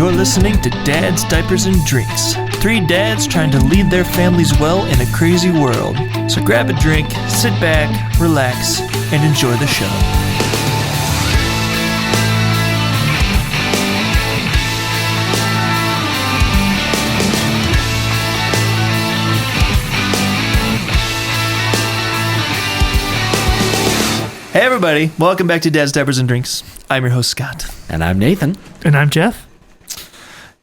You're listening to Dads, Diapers, and Drinks. 3 dads trying to lead their families well in a crazy world. So grab a drink, sit back, relax, and enjoy the show. Hey everybody, welcome back to Dads, Diapers, and Drinks. I'm your host, Scott. And I'm Nathan. And I'm Jeff.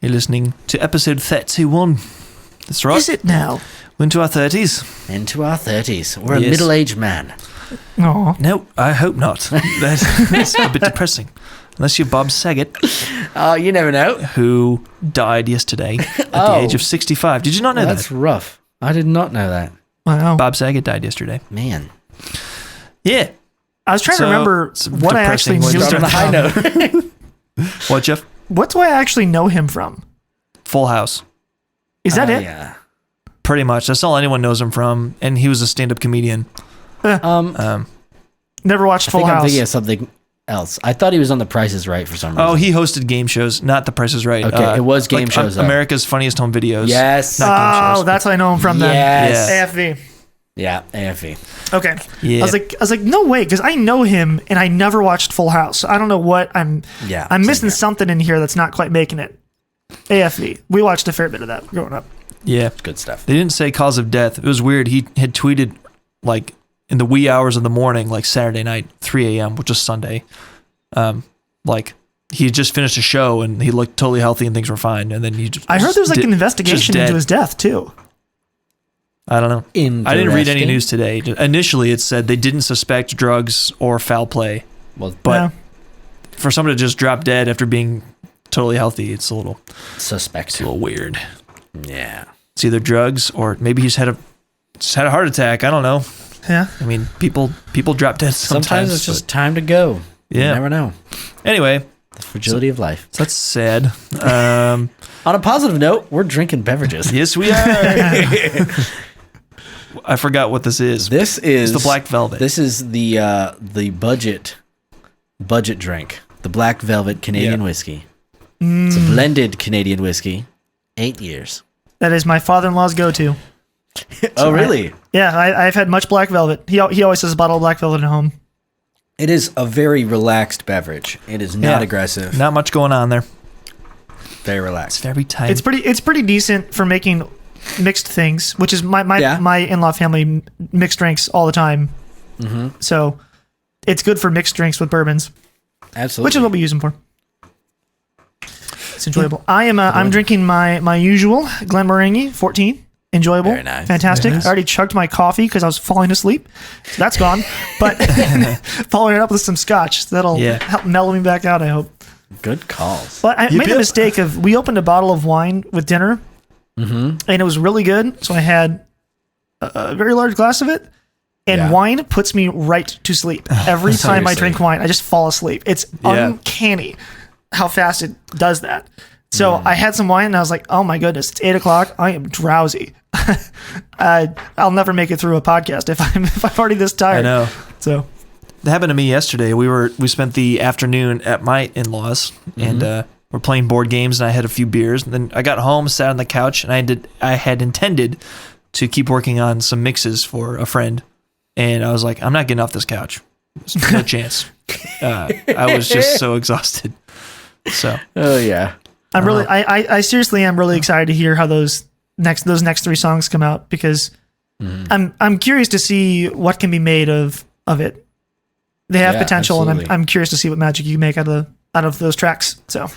You're listening to episode 31. That's right. Is it now? We're into our 30s. Into our 30s. We're a Yes. middle-aged man. Aw. No, I hope not. That's a bit depressing. Unless you're Bob Saget, You never know. who died yesterday at the age of 65. Did you not know That's that? rough. I did not know that. Wow. Bob Saget died yesterday. Man. Yeah. I was trying to So, remember it's what I actually depressing knew when you him start on a high from. note. What, Jeff? What do I actually know him from? Full House. Is that it? Yeah. Pretty much. That's all anyone knows him from. And he was a stand-up comedian. Never watched I Full think I'm House. thinking of something else. I thought he was on The Price is Right for some reason. Oh, he hosted game shows, not The Price is Right. Okay, it was game shows, though. America's Funniest Home Videos. Yes. Not game Oh, shows. that's how I know him from then. Yes. AFV. Yeah, AFE. Okay. Yeah. I was like, no way, because I know him and I never watched Full House. So I don't know what I'm missing same here. something in here that's not quite making it. AFV. We watched a fair bit of that growing up. Yeah. Good stuff. They didn't say cause of death. It was weird. He had tweeted like in the wee hours of the morning, like Saturday night, 3 a.m., which was Sunday. Like he had just finished a show and he looked totally healthy and things were fine. And then he just I heard there was like an just investigation dead. into his death too. I don't know. I didn't read any Interesting. news today. Initially, it said they didn't suspect drugs or foul play. Well, But Yeah. for someone to just drop dead after being totally healthy, it's a little suspect. weird. Yeah. It's either drugs or maybe he's had a heart attack. I don't know. Yeah. I mean, people drop dead sometimes. Sometimes it's just time to go. Yeah. You never know. Anyway, The fragility of life. so that's sad. On a positive note, we're drinking beverages. Yes, we are. I forgot what this is. This is It's the Black Velvet. This is the budget drink. The Black Velvet Canadian Yeah. whiskey. It's a blended Canadian whiskey. 8 years. That is my father-in-law's go-to. Oh, really? Yeah, I've had much Black Velvet. He always has a bottle of Black Velvet at home. It is a very relaxed beverage. It is not Yeah. aggressive. Not much going on there. Very It's relaxed. very tight. It's pretty decent for making mixed things, which is my Yeah. in-law family mixed drinks all the time. Mm-hmm. So it's good for mixed drinks with bourbons, Absolutely. which is what we use them for. It's enjoyable. I'm drinking my usual Glenmorangie 14. Enjoyable. Very nice. Fantastic. Very nice. I already chugged my coffee because I was falling asleep. So that's gone. But following it up with some scotch. That'll Yeah. help mellow me back out, I hope. Good calls. But I made the mistake of, we opened a bottle of wine with dinner, and it was really good. So I had a very large glass of it, and Yeah. wine puts me right to sleep. Every time I Seriously. drink wine, I just fall asleep. It's Yeah. uncanny how fast it does that. So I had some wine, and I was like, oh my goodness, it's 8 o'clock. I am drowsy. I'll never make it through a podcast if I'm already this tired. I know. So That happened to me yesterday. We spent the afternoon at my in-laws and we're playing board games and I had a few beers and then I got home, sat on the couch and I had intended to keep working on some mixes for a friend and I was like, I'm not getting off this couch. There's no chance. I was just so exhausted. So Oh, yeah. I'm really, I seriously am really excited to hear how those next 3 songs come out because I'm curious to see what can be made of it. They have Yeah, potential, absolutely. and I'm curious to see what magic you can make out of those tracks. So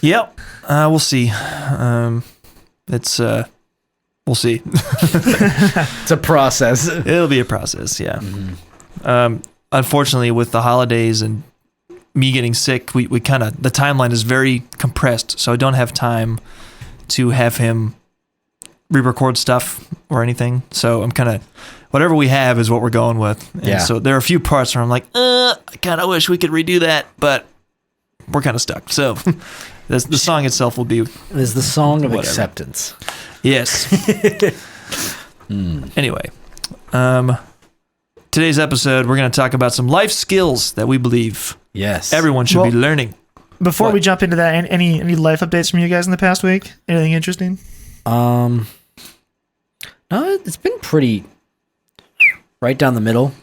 yep, we'll see. We'll see. It's a process. It'll be a process, yeah. Unfortunately, with the holidays and me getting sick, we kind of, the timeline is very compressed, so I don't have time to have him re-record stuff or anything. So I'm kind of, whatever we have is what we're going with. And Yeah. so there are a few parts where I'm like, I kind of wish we could redo that, but we're kind of stuck. So the song itself will be, It is the song of Whatever. acceptance. yes. Anyway, today's episode, we're going to talk about some life skills that we believe Yes. everyone should be Well- learning. Before What? we jump into that, any life updates from you guys in the past week? Anything interesting? No, it's been pretty right down the middle.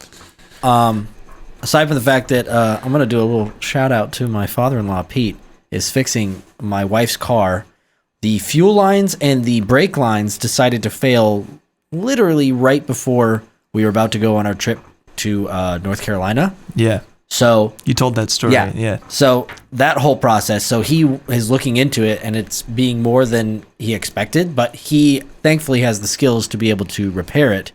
Aside from the fact that I'm gonna do a little shout out to my father-in-law Pete is fixing my wife's car. The fuel lines and the brake lines decided to fail literally right before we were about to go on our trip to North Carolina. Yeah. So You told that story. Yeah. So that whole process, so he is looking into it and it's being more than he expected, but he thankfully has the skills to be able to repair it.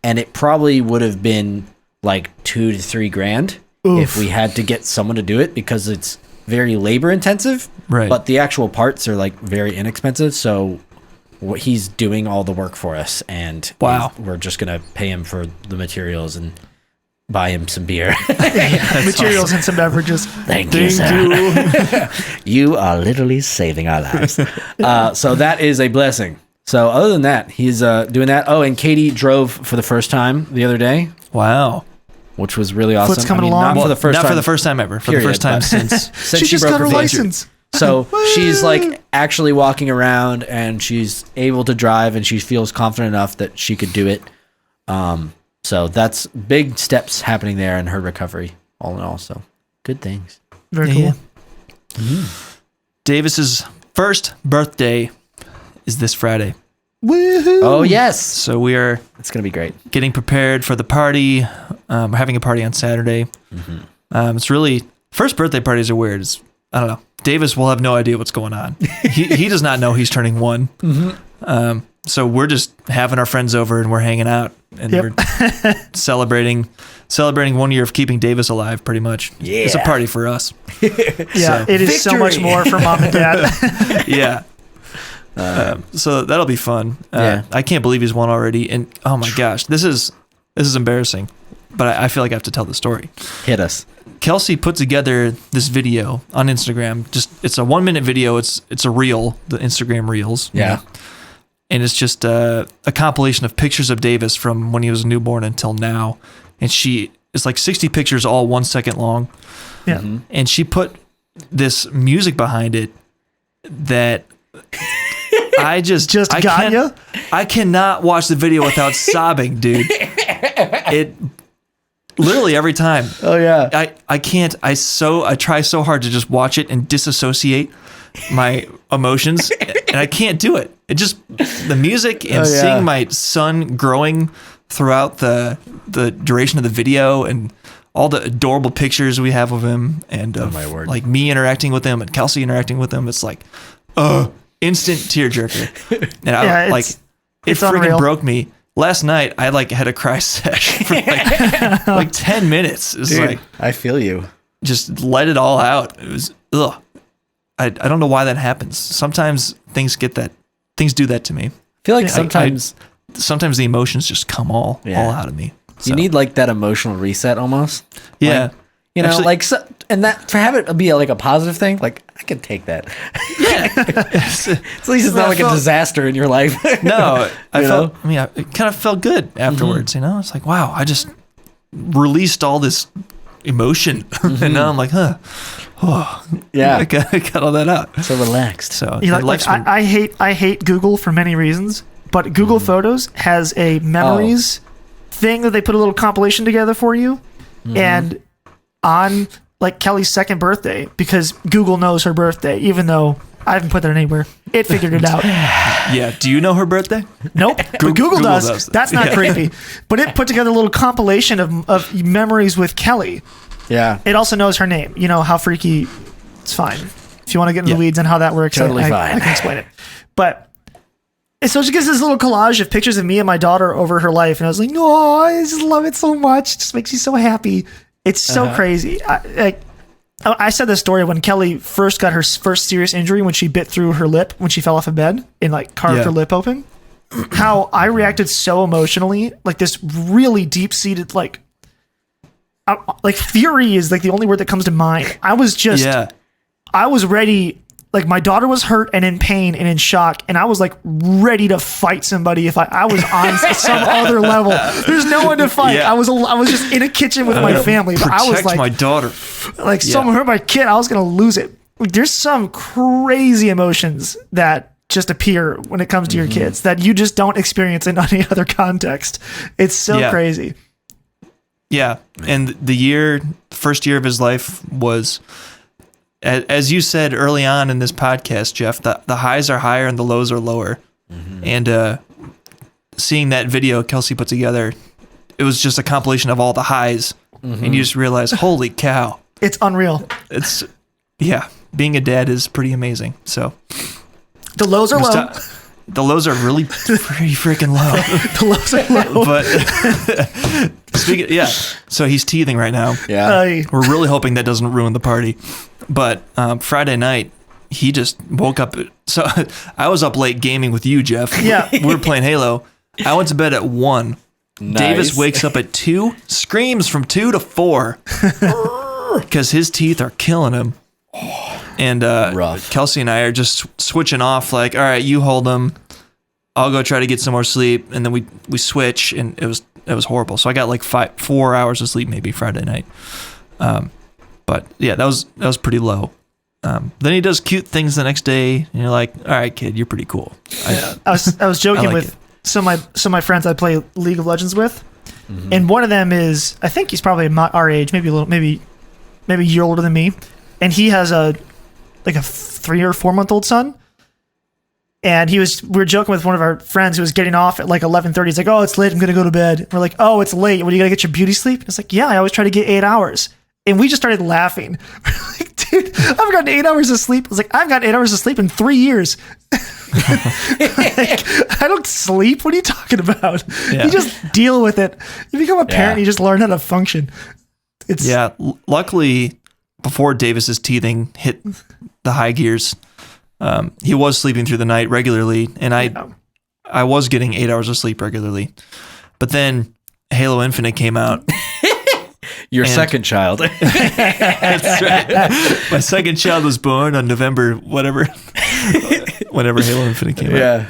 And it probably would have been like $2,000 to $3,000 if we had to get someone to do it because it's very labor intensive. Right. But the actual parts are like very inexpensive. So he's doing all the work for us and Wow. we're just going to pay him for the materials and buy him some beer. Materials and some beverages. Thank you, sir. You are literally saving our lives. So that is a blessing. So other than that, he's doing that. Oh, and Katie drove for the first time the other day, Wow. which was really awesome. Foot's coming along. Not for the first Not time. for the first time ever. For Period, the first time but- since. since She just broke got her foot. license. So she's like actually walking around and she's able to drive and she feels confident enough that she could do it. So that's big steps happening there in her recovery, all in all. So good things. Very cool. Yeah. Davis's first birthday is this Friday. Woohoo! Oh yes, So we are it's gonna be great. getting prepared for the party. We're having a party on Saturday. It's really first birthday parties are weird. I don't know. Davis will have no idea what's going on. He does not know he's turning 1. So we're just having our friends over and we're hanging out and Yep. we're celebrating 1 year of keeping Davis alive. Pretty much. It's a Yeah. party for us. Yeah, So- it is so much Victory! more for mom and dad. Yeah. So that'll be fun. Yeah. I can't believe he's won already. And oh my gosh, this is embarrassing. But I feel like I have to tell the story. Hit us. Kelsey put together this video on Instagram. It's a 1-minute video. It's a reel, the Instagram reels. you Yeah. know. And it's just a compilation of pictures of Davis from when he was a newborn until now. And it's like 60 pictures, all 1 second long. Yeah. And she put this music behind it that I just I got can't- ya? I cannot watch the video without sobbing, dude. It literally every time. Oh yeah. I can't. I try so hard to just watch it and disassociate my emotions, and I can't do it. It just the music and Oh, yeah. seeing my son growing throughout the duration of the video and all the adorable pictures we have of him and of my word. like me interacting with him and Kelsey interacting with him. It's like, instant tearjerker. And I Yeah, like it's it freaking unreal. broke me. Last night I like had a cry sesh for like 10 minutes. It's Dude, like I feel you. just let it all out. It was ugh. I don't know why that happens. Sometimes things do that to me. I feel like Yeah, Sometimes the emotions just come all out of me. So, you need like that emotional reset almost. yeah. Like, you know, Actually- like so, and that to have it be like a positive thing, like I can take that. At least it's not like a disaster in your life. No, I You felt. know? I mean, it kind of felt good afterwards. You know, it's like wow, I just released all this emotion, and now I'm like, huh. Yeah. I got all that out. So relaxed. So You know, yeah, like, life's been- I hate Google for many reasons, but Google Photos has a memories thing that they put a little compilation together for you, and on like Kelly's second birthday, because Google knows her birthday, even though I haven't put that anywhere, it figured it out. yeah. Do you know her birthday? Nope, but Google Google does. does. That's not creepy, but it put together a little compilation of memories with Kelly. Yeah. It also knows her name. You know how freaky. It's fine. If you want to get into Yeah. the weeds on how that works, Totally I fine. can explain it. But and so she gets this little collage of pictures of me and my daughter over her life, and I was like, "Oh, I just love it so much. It just makes me so happy. It's so crazy." I said this story when Kelly first got her first serious injury when she bit through her lip when she fell off a bed and like carved Yeah. her lip open. How I reacted so emotionally, like this really deep seated like fury is like the only word that comes to mind. I was just Yeah. I was ready. Like my daughter was hurt and in pain and in shock, and I was like ready to fight somebody if I was on some other level. There's no one to fight. Yeah. I was just in a kitchen with my family, but I was Protect like, my daughter. someone hurt my kid, I was gonna lose it. there's some crazy emotions that just appear when it comes to your kids that you just don't experience in any other context. It's so crazy. Yeah. And the first year of his life was, as you said early on in this podcast, Jeff, the highs are higher and the lows are lower. And seeing that video Kelsey put together, it was just a compilation of all the highs. And you just realize, holy cow. It's unreal. Being a dad is pretty amazing. So the lows are low. The lows are really pretty freaking low. The lows are low. But so he's teething right now. Yeah. We're really hoping that doesn't ruin the party. But Friday night, he just woke up. So I was up late gaming with you, Jeff. Yeah. We were playing Halo. I went to bed at 1. Nice. Davis wakes up at 2, screams from 2 to 4 because his teeth are killing him. And Rough. Kelsey and I are just switching off, like, all right, you hold him. I'll go try to get some more sleep. And then we switch, and it was horrible. So I got like 4 hours of sleep maybe Friday night. But yeah, that was pretty low. Then he does cute things the next day, and you're like, all right, kid, you're pretty cool. I was joking like with some of my friends I play League of Legends with, and one of them is, I think he's probably our age, maybe a year older than me, and he has a 3 or 4 month old son. And we were joking with one of our friends who was getting off at like 11:30. He's like, "Oh, it's late. I'm gonna go to bed." We're like, "Oh, it's late. What, are you gonna get your beauty sleep?" It's like, "Yeah, I always try to get 8 hours." And we just started laughing. We're like, "Dude, I've gotten 8 hours of sleep." I was like, "I've got 8 hours of sleep in 3 years." I don't sleep. What are you talking about? Yeah. You just deal with it. You become a parent. You just learn how to function. Luckily, before Davis's teething hit the high gears, he was sleeping through the night regularly, and I was getting 8 hours of sleep regularly. But then Halo Infinite came out. Your second child. That's right. My second child was born on November, whenever Halo Infinite came out.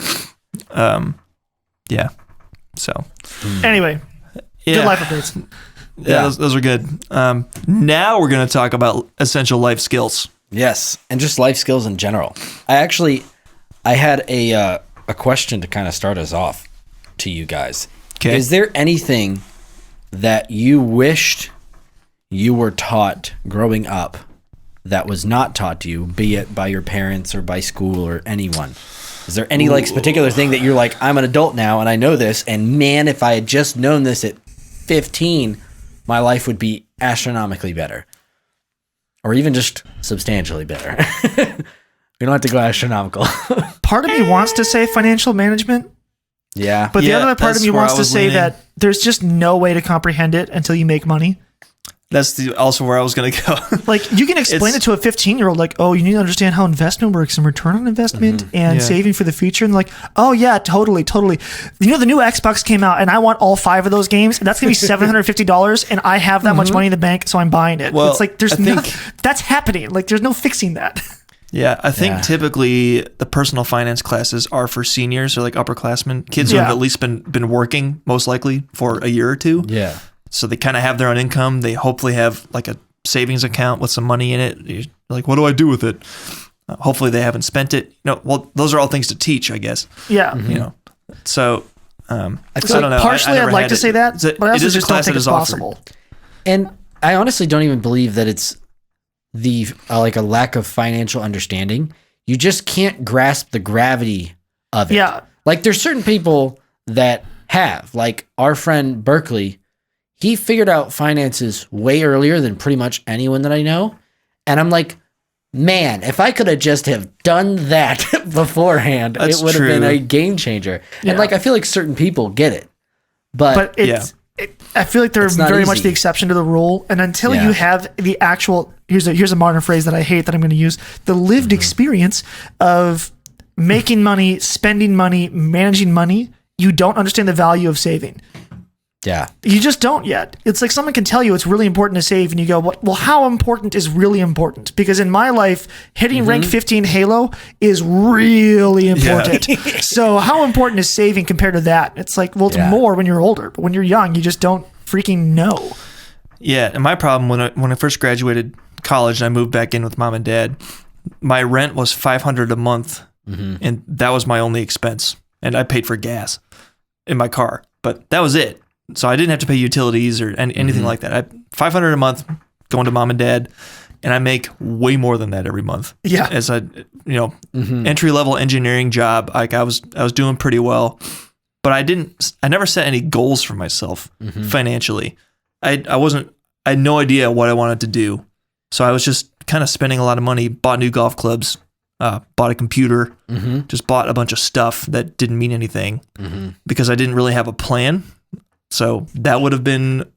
Yeah. So. Anyway, good life updates. Yeah, those are good. Now we're going to talk about essential life skills. Yes, and just life skills in general. I had a question to kind of start us off to you guys. Okay. Is there anything that you wished you were taught growing up that was not taught to you, be it by your parents or by school or anyone? Is there any particular thing that you're like, I'm an adult now and I know this, and man, if I had just known this at 15, my life would be astronomically better? Or even just substantially better. We don't have to go astronomical. Part of me wants to say financial management. Yeah. But the other part of me wants to say that there's just no way to comprehend it until you make money. That's also where I was going to go. Like, you can explain it to a 15-year-old, like, oh, you need to understand how investment works and return on investment and saving for the future. And like, oh, yeah, totally. You know, the new Xbox came out, and I want all 5 of those games, and that's going to be $750, and I have that much money in the bank, so I'm buying it. Well, it's like, that's happening. Like, there's no fixing that. Yeah, I think typically the personal finance classes are for seniors or like upperclassmen, kids who have at least been working, most likely, for a year or two. Yeah. So they kind of have their own income. They hopefully have like a savings account with some money in it. You're like, what do I do with it? Hopefully they haven't spent it. Well, those are all things to teach, I guess. Yeah. You know, so I don't know. Partially, I'd like to say that, but I also just don't think it's possible. And I honestly don't even believe that it's the like a lack of financial understanding. You just can't grasp the gravity of it. Yeah. Like, there's certain people that have, like our friend Berkeley. He figured out finances way earlier than pretty much anyone that I know. And I'm like, man, if I could have just have done that beforehand, it would have been a game changer. Yeah. And like, I feel like certain people get it. But I feel like they're very much the exception to the rule. And until you have the actual, here's a modern phrase that I hate that I'm going to use, the lived experience of making money, spending money, managing money, you don't understand the value of saving. Yeah. You just don't yet. It's like someone can tell you it's really important to save, and you go, well, how important is really important? Because in my life, hitting rank 15 Halo is really important. Yeah. So how important is saving compared to that? It's like, well, it's more when you're older, but when you're young, you just don't freaking know. Yeah, and my problem when I first graduated college and I moved back in with mom and dad, my rent was $500 a month, and that was my only expense. And I paid for gas in my car, but that was it. So I didn't have to pay utilities or anything like that. $500 a month going to mom and dad, and I make way more than that every month. Yeah. As a entry level engineering job, like I was doing pretty well, but I never set any goals for myself financially. I had no idea what I wanted to do, so I was just kind of spending a lot of money. Bought new golf clubs, bought a computer, just bought a bunch of stuff that didn't mean anything because I didn't really have a plan. So that would have been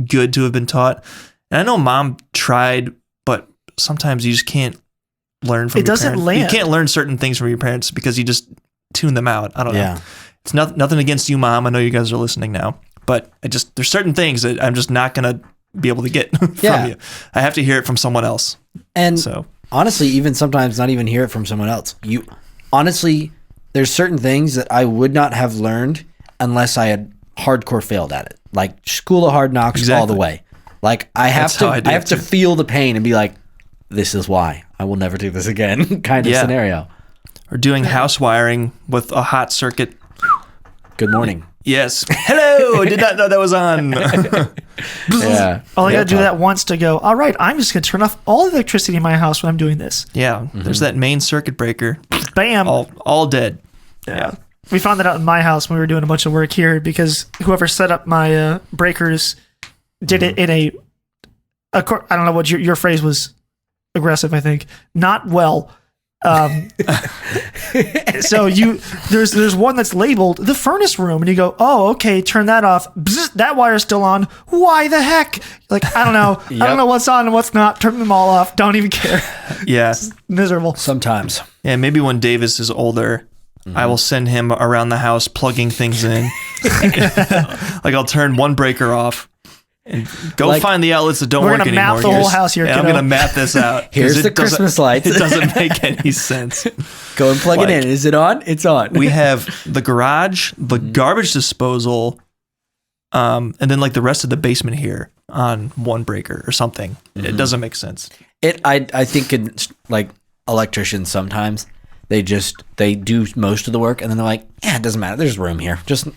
good to have been taught. And I know mom tried, but sometimes you just can't learn from your parents. It doesn't land. You can't learn certain things from your parents because you just tune them out. I don't know. It's nothing against you, mom. I know you guys are listening now, but there's certain things that I'm just not going to be able to get from you. I have to hear it from someone else. And honestly, even sometimes not even hear it from someone else. There's certain things that I would not have learned unless I had hardcore failed at it. Like school of hard knocks all the way. Like I have to feel the pain and be like, this is why I will never do this again kind of scenario. Or doing house wiring with a hot circuit. Good morning. Yes. Hello. Did not know that was on. All I got to do that once to go, all right, I'm just going to turn off all the electricity in my house when I'm doing this. Yeah. There's that main circuit breaker. Bam. All dead. Yeah. We found that out in my house when we were doing a bunch of work here because whoever set up my breakers did it in I don't know what your phrase was, aggressive, I think. Not well. So there's one that's labeled the furnace room, and you go, oh, okay, turn that off. Bzz, that wire's still on. Why the heck? Like, I don't know. I don't know what's on and what's not. Turn them all off. Don't even care. Yeah. It's miserable. Sometimes. Yeah, maybe when Davis is older, I will send him around the house plugging things in. Like I'll turn one breaker off and go find the outlets that don't work anymore. We're going to map the whole house here, and I'm going to map this out. Here's the Christmas lights. It doesn't make any sense. Go and plug it in. Is it on? It's on. We have the garage, the garbage disposal, and then like the rest of the basement here on one breaker or something. It doesn't make sense. I think in, like electricians sometimes they do most of the work and then they're like, yeah, it doesn't matter. There's room here. Just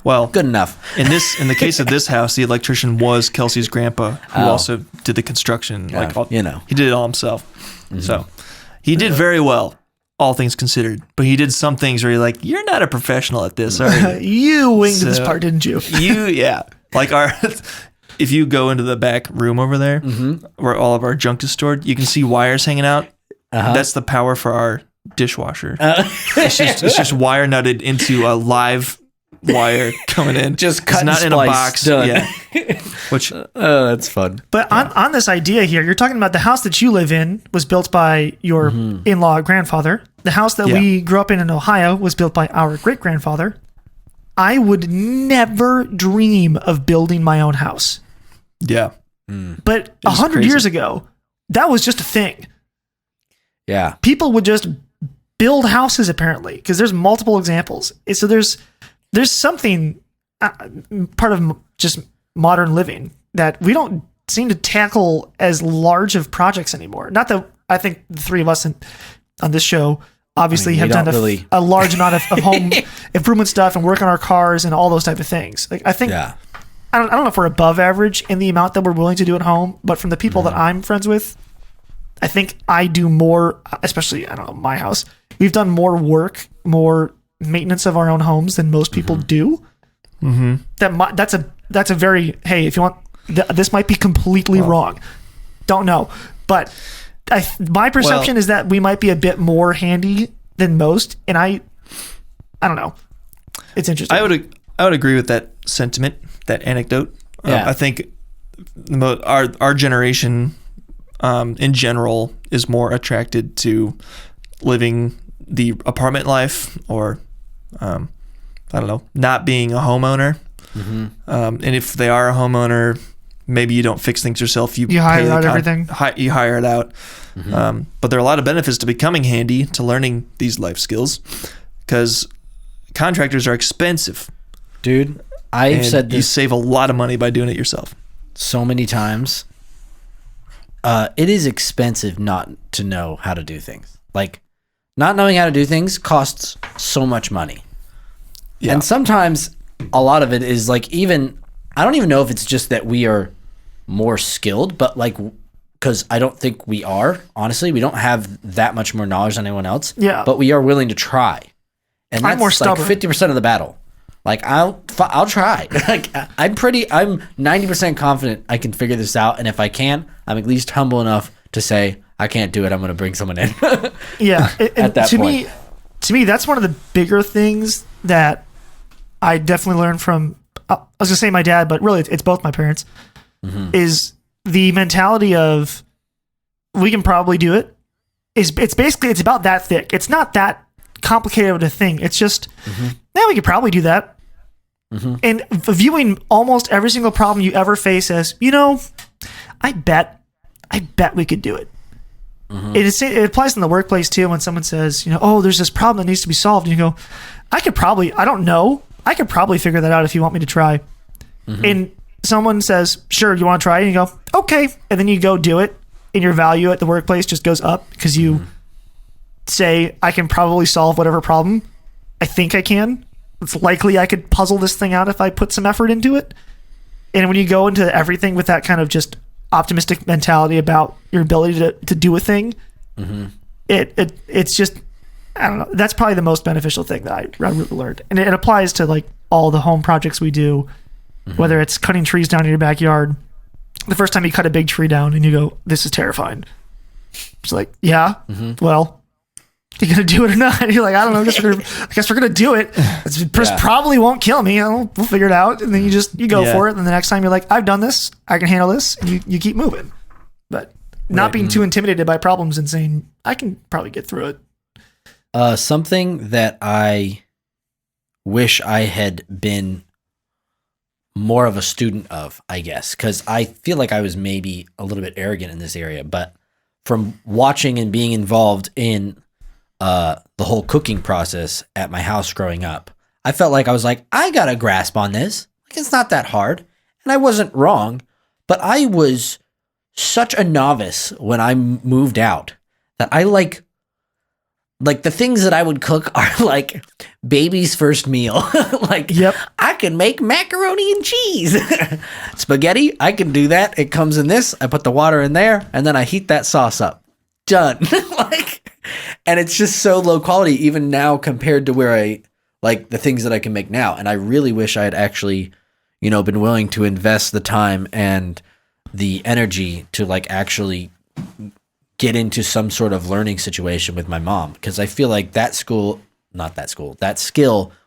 good enough. In the case of this house, the electrician was Kelsey's grandpa, who also did the construction. He did it all himself. So he did very well, all things considered. But he did some things where you're like, you're not a professional at this, are you? You winged this part, didn't you? Like if you go into the back room over there, where all of our junk is stored, you can see wires hanging out. That's the power for our dishwasher. It's just wire nutted into a live wire coming in. Just cut it's not and in a splice, box. done. Yeah. Which that's fun. But on this idea here, you're talking about the house that you live in was built by your in-law grandfather. The house that we grew up in Ohio was built by our great-grandfather. I would never dream of building my own house. Yeah. But 100 years ago, that was just a thing. Yeah. People would just build houses, apparently, because there's multiple examples. So there's something, part of just modern living, that we don't seem to tackle as large of projects anymore. Not that I think the three of us on this show obviously have done a large amount of home improvement stuff and work on our cars and all those type of things. Like I think, I don't know if we're above average in the amount that we're willing to do at home, but from the people that I'm friends with, I think I do more, especially, I don't know, my house. We've done more work, more maintenance of our own homes than most people do. That's a very, hey, if you want, this might be completely wrong. Don't know. But my perception is that we might be a bit more handy than most. And I don't know. It's interesting. I would agree with that sentiment, that anecdote. I think our generation, in general, is more attracted to living the apartment life, or I don't know, not being a homeowner. And if they are a homeowner, maybe you don't fix things yourself. You hire out everything. You hire it out. But there are a lot of benefits to becoming handy, to learning these life skills, because contractors are expensive. Dude, I've said this. You save a lot of money by doing it yourself. So many times. it is expensive not to know how to do things. Like, not knowing how to do things costs so much money. Yeah. And sometimes a lot of it is like, even, I don't even know if it's just that we are more skilled, but like, because I don't think we are, honestly. We don't have that much more knowledge than anyone else. Yeah. But we are willing to try. And that's I'm more stubborn. Like 50% of the battle. Like, I'll try. Like, I'm 90% confident I can figure this out. And if I can, I'm at least humble enough to say, I can't do it. I'm going to bring someone in. Yeah. At that point. To me, that's one of the bigger things that I definitely learned from, I was going to say my dad, but really it's both my parents, is the mentality of, we can probably do it. It's basically, it's about that thick. It's not that complicated of a thing. It's just, yeah, we could probably do that. And viewing almost every single problem you ever face as, I bet we could do it. It applies in the workplace too. When someone says, oh, there's this problem that needs to be solved, and you go, I could probably figure that out if you want me to try. And someone says, sure, you want to try it? And you go, okay. And then you go do it, and your value at the workplace just goes up because you say, I can probably solve whatever problem I think I can. It's likely I could puzzle this thing out if I put some effort into it. And when you go into everything with that kind of just optimistic mentality about your ability to do a thing, it's just, I don't know, that's probably the most beneficial thing that I really learned. And it applies to like all the home projects we do, whether it's cutting trees down in your backyard. The first time you cut a big tree down and you go, this is terrifying. It's like, yeah, well, you gonna do it or not? And you're like, I don't know. I guess we're gonna do it. It probably won't kill me. We'll figure it out. And then you go for it. And the next time you're like, I've done this. I can handle this. And you keep moving. But not being too intimidated by problems and saying, I can probably get through it. Something that I wish I had been more of a student of, I guess, because I feel like I was maybe a little bit arrogant in this area, but from watching and being involved in the whole cooking process at my house growing up, I felt like I was like, I got a grasp on this. Like, it's not that hard. And I wasn't wrong, but I was such a novice when I moved out that I like the things that I would cook are like baby's first meal. Like, I can make macaroni and cheese. Spaghetti, I can do that. It comes in this. I put the water in there, and then I heat that sauce up. Done. And it's just so low quality even now compared to where I like the things that I can make now. And I really wish I had actually, been willing to invest the time and the energy to like actually get into some sort of learning situation with my mom. Because I feel like that skill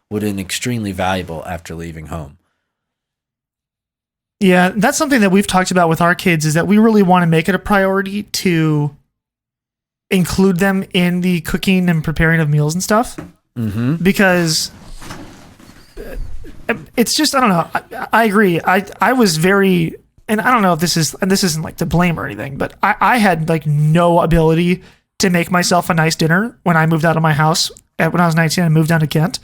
would have been extremely valuable after leaving home. Yeah, that's something that we've talked about with our kids, is that we really want to make it a priority to include them in the cooking and preparing of meals and stuff. Because it's just, I don't know. I agree. I was very, and I don't know if this isn't like to blame or anything, but I had like no ability to make myself a nice dinner when I moved out of my house. When I was 19, I moved down to Kent.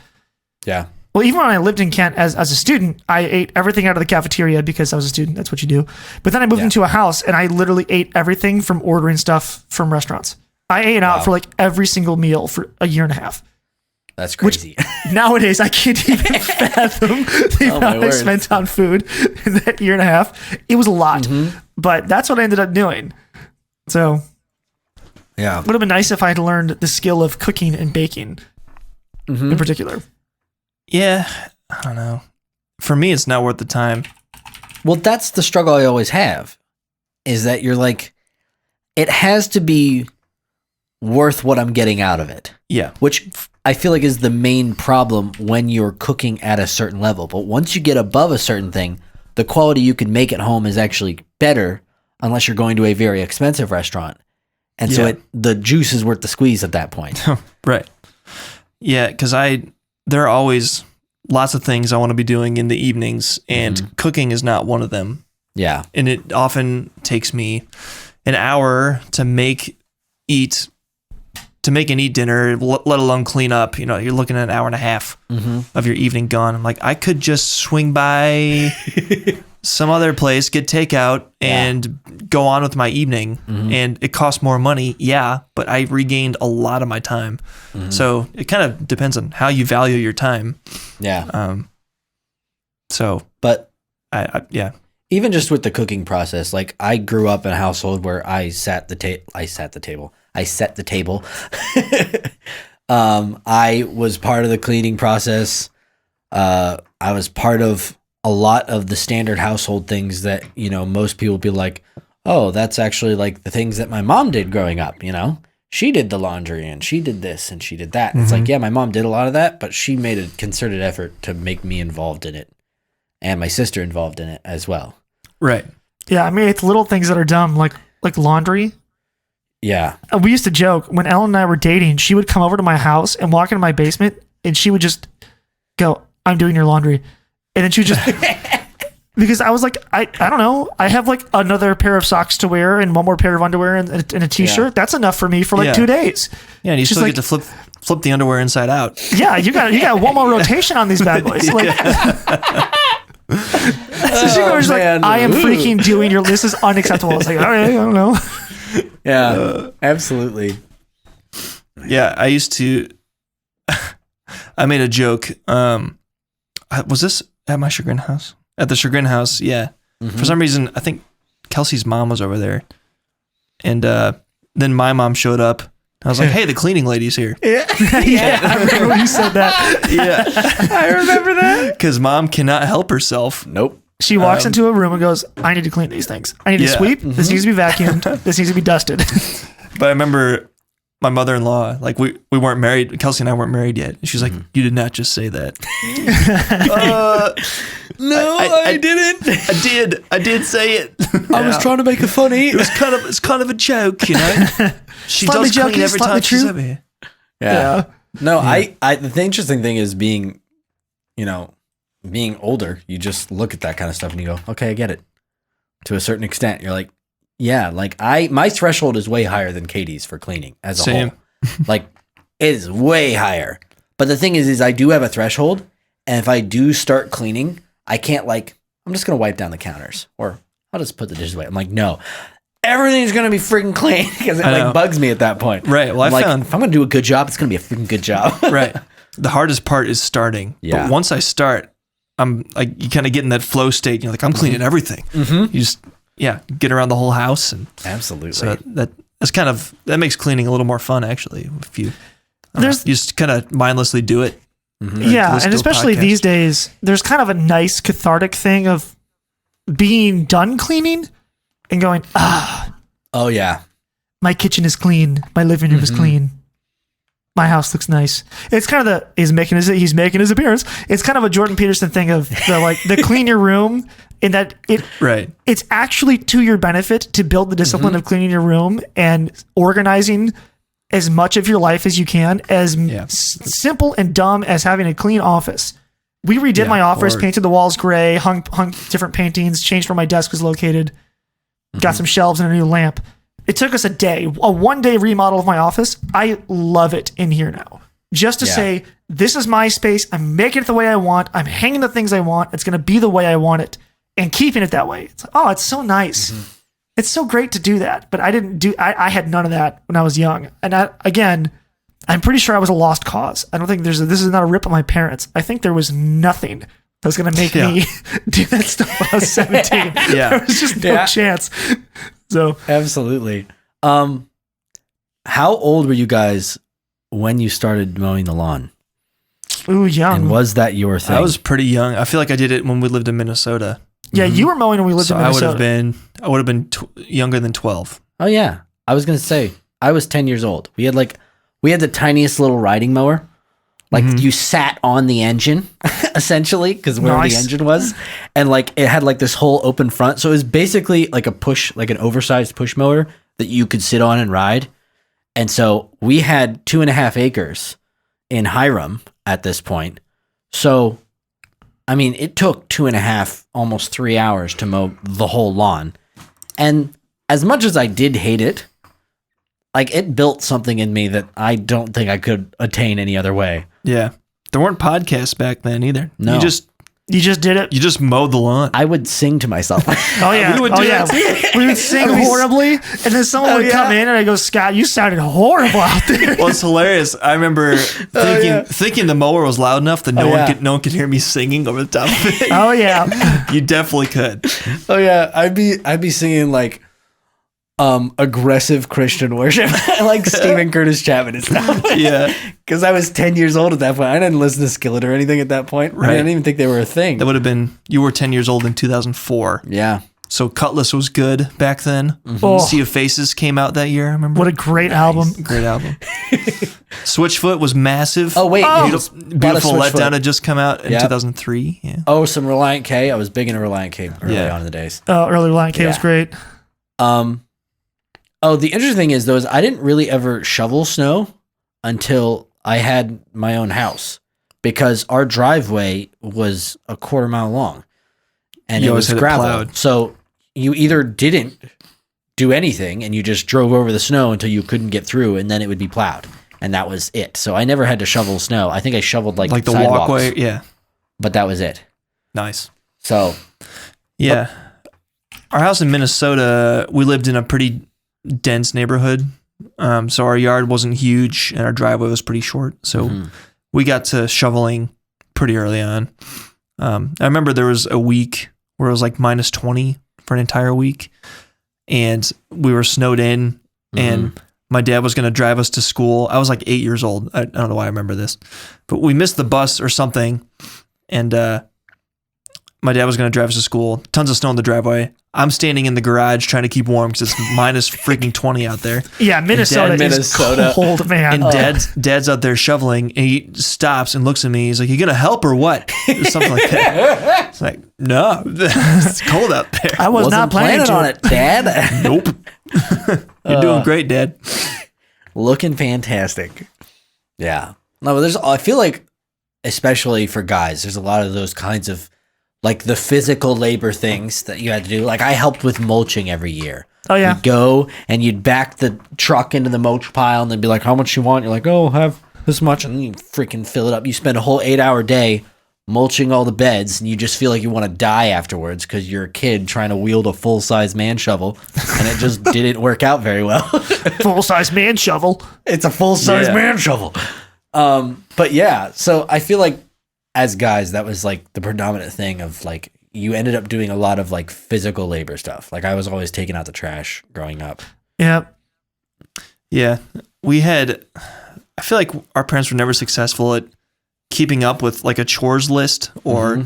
Yeah. Well, even when I lived in Kent as a student, I ate everything out of the cafeteria because I was a student. That's what you do. But then I moved into a house and I literally ate everything from ordering stuff from restaurants. I ate out for like every single meal for a year and a half. That's crazy. Which nowadays I can't even fathom the amount I spent on food in that year and a half. It was a lot, but that's what I ended up doing. So yeah, it would have been nice if I had learned the skill of cooking and baking in particular. Yeah, I don't know. For me, it's not worth the time. Well, that's the struggle I always have, is that you're like, it has to be worth what I'm getting out of it. Yeah. Which I feel like is the main problem when you're cooking at a certain level. But once you get above a certain thing, the quality you can make at home is actually better unless you're going to a very expensive restaurant. And so the juice is worth the squeeze at that point. Right. Yeah, because there are always lots of things I want to be doing in the evenings, and cooking is not one of them. Yeah. And it often takes me an hour to make and eat dinner, let alone clean up. You're looking at an hour and a half of your evening gone. I'm like, I could just swing by some other place, get takeout, and go on with my evening, and it costs more money. Yeah, but I regained a lot of my time. So it kind of depends on how you value your time. Yeah. But even just with the cooking process, like I grew up in a household where I set the table. I was part of the cleaning process. I was part of a lot of the standard household things that, you know, most people be like, oh, that's actually like the things that my mom did growing up, you know? She did the laundry and she did this and she did that. It's like, yeah, my mom did a lot of that, but she made a concerted effort to make me involved in it and my sister involved in it as well. Right. Yeah, I mean, it's little things that are dumb, like laundry. Yeah. We used to joke when Ellen and I were dating, she would come over to my house and walk into my basement and she would just go, I'm doing your laundry. And then she would just, because I was like, I don't know. I have like another pair of socks to wear and one more pair of underwear and a t-shirt. Yeah. That's enough for me for like 2 days. Yeah. And you still get to flip the underwear inside out. Yeah. You got one more rotation on these bad boys. Like, so she goes like, I am freaking doing your, this is unacceptable. I was like, all right, I don't know. Yeah, absolutely. Yeah. I used to, I made a joke. Was this at my chagrin house? At the chagrin house, yeah. For some reason, I think Kelsey's mom was over there. And then my mom showed up. I was like, hey, the cleaning lady's here. Yeah, I remember when you said that. Yeah. I remember that. Because mom cannot help herself. Nope. She walks into a room and goes, I need to clean these things. I need to sweep. This needs to be vacuumed. This needs to be dusted. But I remember my mother-in-law, like we weren't married. Kelsey and I weren't married yet. She's like, you did not just say that. No, I didn't. I did say it. I was trying to make it funny. It's kind of a joke, you know. She does clean every time she's over here. Yeah. No, I the interesting thing is being older, you just look at that kind of stuff and you go, okay, I get it. To a certain extent, you're like, yeah, like my threshold is way higher than Katie's for cleaning as a whole. Like, it is way higher. But the thing is I do have a threshold, and if I do start cleaning, I can't I'm just gonna wipe down the counters, or I'll just put the dishes away. I'm like, no, everything's gonna be freaking clean because it bugs me at that point. Right. Well, I found if I'm gonna do a good job, it's gonna be a freaking good job. Right. The hardest part is starting. Yeah. But once I start, I'm like, you kind of get in that flow state. And you're like, I'm cleaning everything. You just get around the whole house, and absolutely. So that's kind of, that makes cleaning a little more fun, actually. If you you just kind of mindlessly do it. Yeah, and especially these days, there's kind of a nice cathartic thing of being done cleaning and going, oh yeah, my kitchen is clean, my living room is clean, my house looks nice. It's kind of he's making his appearance. It's kind of a Jordan Peterson thing of the clean your room, in that it's actually to your benefit to build the discipline of cleaning your room and organizing as much of your life as you can, as simple and dumb as having a clean office. We redid my office, painted the walls gray, hung different paintings, changed where my desk was located, got some shelves and a new lamp. It took us a 1-day remodel of my office. I love it in here now. Just to say, this is my space. I'm making it the way I want. I'm hanging the things I want. It's going to be the way I want it, and keeping it that way. It's it's so nice. It's so great to do that, but I had none of that when I was young. And I'm pretty sure I was a lost cause. I don't think this is not a rip on my parents. I think there was nothing that was going to make me do that stuff when I was 17. There was just no chance. So absolutely. How old were you guys when you started mowing the lawn? Ooh, young. And was that your thing? I was pretty young. I feel like I did it when we lived in Minnesota. Yeah, you were mowing when we lived in Minnesota. I would have been younger than 12. Oh yeah, I was gonna say I was 10 years old. We had the tiniest little riding mower. Like you sat on the engine essentially, because where the engine was, and it had this whole open front. So it was basically like an oversized push mower that you could sit on and ride. And so we had 2.5 acres in Hiram at this point. So I mean, it took 2.5, almost 3 hours to mow the whole lawn. And as much as I did hate it, it built something in me that I don't think I could attain any other way. Yeah. There weren't podcasts back then either. No. You just did it. You just mowed the lawn. I would sing to myself. Oh yeah, We would do that too. We would sing horribly, and then someone would come in and I go, Scott, you sounded horrible out there. Well, it's hilarious. I remember thinking the mower was loud enough that no one could hear me singing over the top of it. Oh yeah, You definitely could. Oh yeah, I'd be singing like aggressive Christian worship, like Stephen Curtis Chapman and stuff. Yeah, because I was 10 years old at that point. I didn't listen to Skillet or anything at that point. Right. I didn't even think they were a thing. that would have been. You were 10 years old in 2004. Yeah. So Cutlass was good back then. Oh. Sea of Faces came out that year. I remember. what a great album. Great album. Switchfoot was massive. Oh wait, Beautiful Letdown had just come out in Yep. 2003. Yeah. Oh, some Reliant K. I was big into Reliant K early Yeah. on in the days. Early Lion K was Yeah. great. Oh, the interesting thing is, though, is I didn't really ever shovel snow until I had my own house because our driveway was a quarter mile long and You it always was had it gravel. plowed. So you either didn't do anything and you just drove over the snow until you couldn't get through, and then it would be plowed, and that was it. So I never had to shovel snow. I think I shoveled like Like the sidewalks, walkway. Yeah. but that was it. Nice. So Yeah. Our house in Minnesota, we lived in a pretty dense neighborhood. So our yard wasn't huge and our driveway was pretty short. So we got to shoveling pretty early on. I remember there was a week where it was like minus 20 for an entire week. And we were snowed in and my dad was going to drive us to school. I was like 8 years old. I don't know why I remember this, but we missed the bus or something. And my dad was going to drive us to school. Tons of snow in the driveway. I'm standing in the garage trying to keep warm because it's minus freaking 20 out there. Yeah, Minnesota is cold, man. And dad's out there shoveling, and he stops and looks at me. He's like, "You gonna help or what?" Or something like that. It's like, no, it's cold out there. I was not planning on it, Dad. Nope. You're doing great, Dad. Looking fantastic. Yeah. No, but I feel like, especially for guys, there's a lot of those kinds of, like the physical labor things that you had to do. Like I helped with mulching every year. Oh yeah. You'd go and you'd back the truck into the mulch pile and they'd be like, how much you want? You're like, oh, have this much. And you freaking fill it up. You spend a whole 8-hour day mulching all the beds and you just feel like you want to die afterwards because you're a kid trying to wield a full-size man shovel and it just didn't work out very well. Full-size man shovel. It's a full-size man shovel. But yeah, so I feel like as guys, that was like the predominant thing of like, you ended up doing a lot of like physical labor stuff. Like I was always taking out the trash growing up. Yeah. Yeah. I feel like our parents were never successful at keeping up with like a chores list or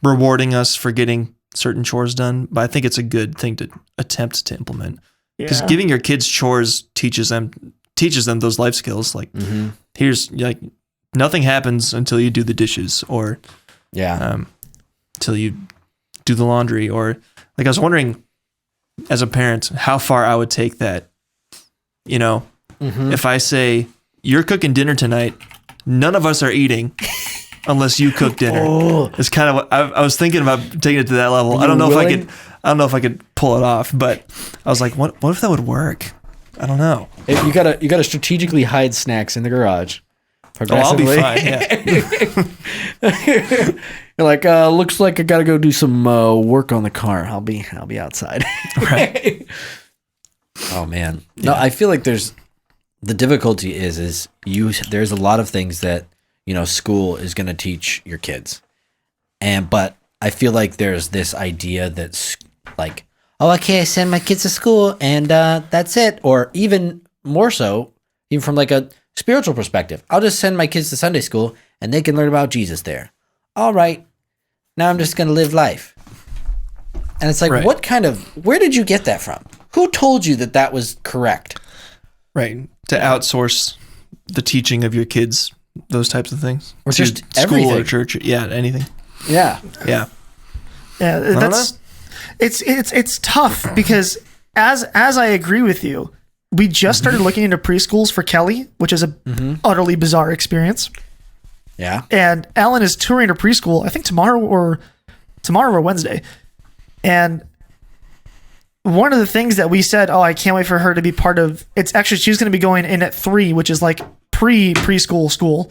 rewarding us for getting certain chores done. But I think it's a good thing to attempt to implement because giving your kids chores teaches them those life skills. Like here's like, nothing happens until you do the dishes or until you do the laundry, or like I was wondering as a parent how far I would take that. You know, if I say you're cooking dinner tonight, none of us are eating unless you cook dinner. It's kind of what I was thinking about taking it to that level. I don't know if I could pull it off, but I was like, what if that would work? I don't know. You gotta strategically hide snacks in the garage. Oh, I'll be fine. Yeah. You're like, looks like I gotta go do some work on the car. I'll be outside. Right. Oh man. No, I feel like the difficulty is there's a lot of things that, school is gonna teach your kids. But I feel like there's this idea that's like, oh, okay, I send my kids to school and that's it. Or even more so, even from like a spiritual perspective, I'll just send my kids to Sunday school and they can learn about Jesus there. All right, now I'm just going to live life. And it's like, where did you get that from? Who told you that was correct? Right. To outsource the teaching of your kids, those types of things. Or just school everything. or church. Yeah, anything. Yeah. Yeah. Yeah, it's tough because as I agree with you, we just started looking into preschools for Kelly, which is a utterly bizarre experience. Yeah. And Ellen is touring her preschool, I think tomorrow or Wednesday. And one of the things that we said, oh, I can't wait for her to be part of, it's actually, she's going to be going in at 3, which is like preschool school.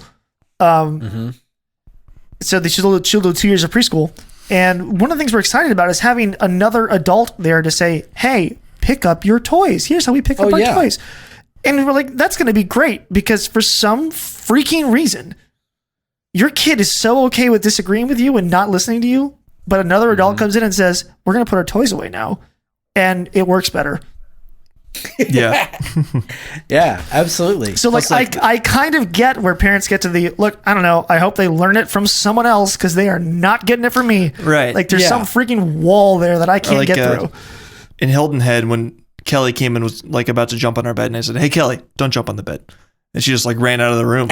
So she'll do 2 years of preschool. And one of the things we're excited about is having another adult there to say, hey, pick up your toys. Here's how we pick up our toys. And we're like, that's going to be great, because for some freaking reason, your kid is so okay with disagreeing with you and not listening to you, but another adult comes in and says, we're going to put our toys away now. And it works better. Yeah. Yeah, absolutely. So I kind of get where parents get to the, look, I don't know, I hope they learn it from someone else, because they are not getting it from me. Right. Like there's some freaking wall there that I can't get through. In Hilton Head, when Kelly came and was like about to jump on our bed, and I said, hey, Kelly, don't jump on the bed. And she just like ran out of the room.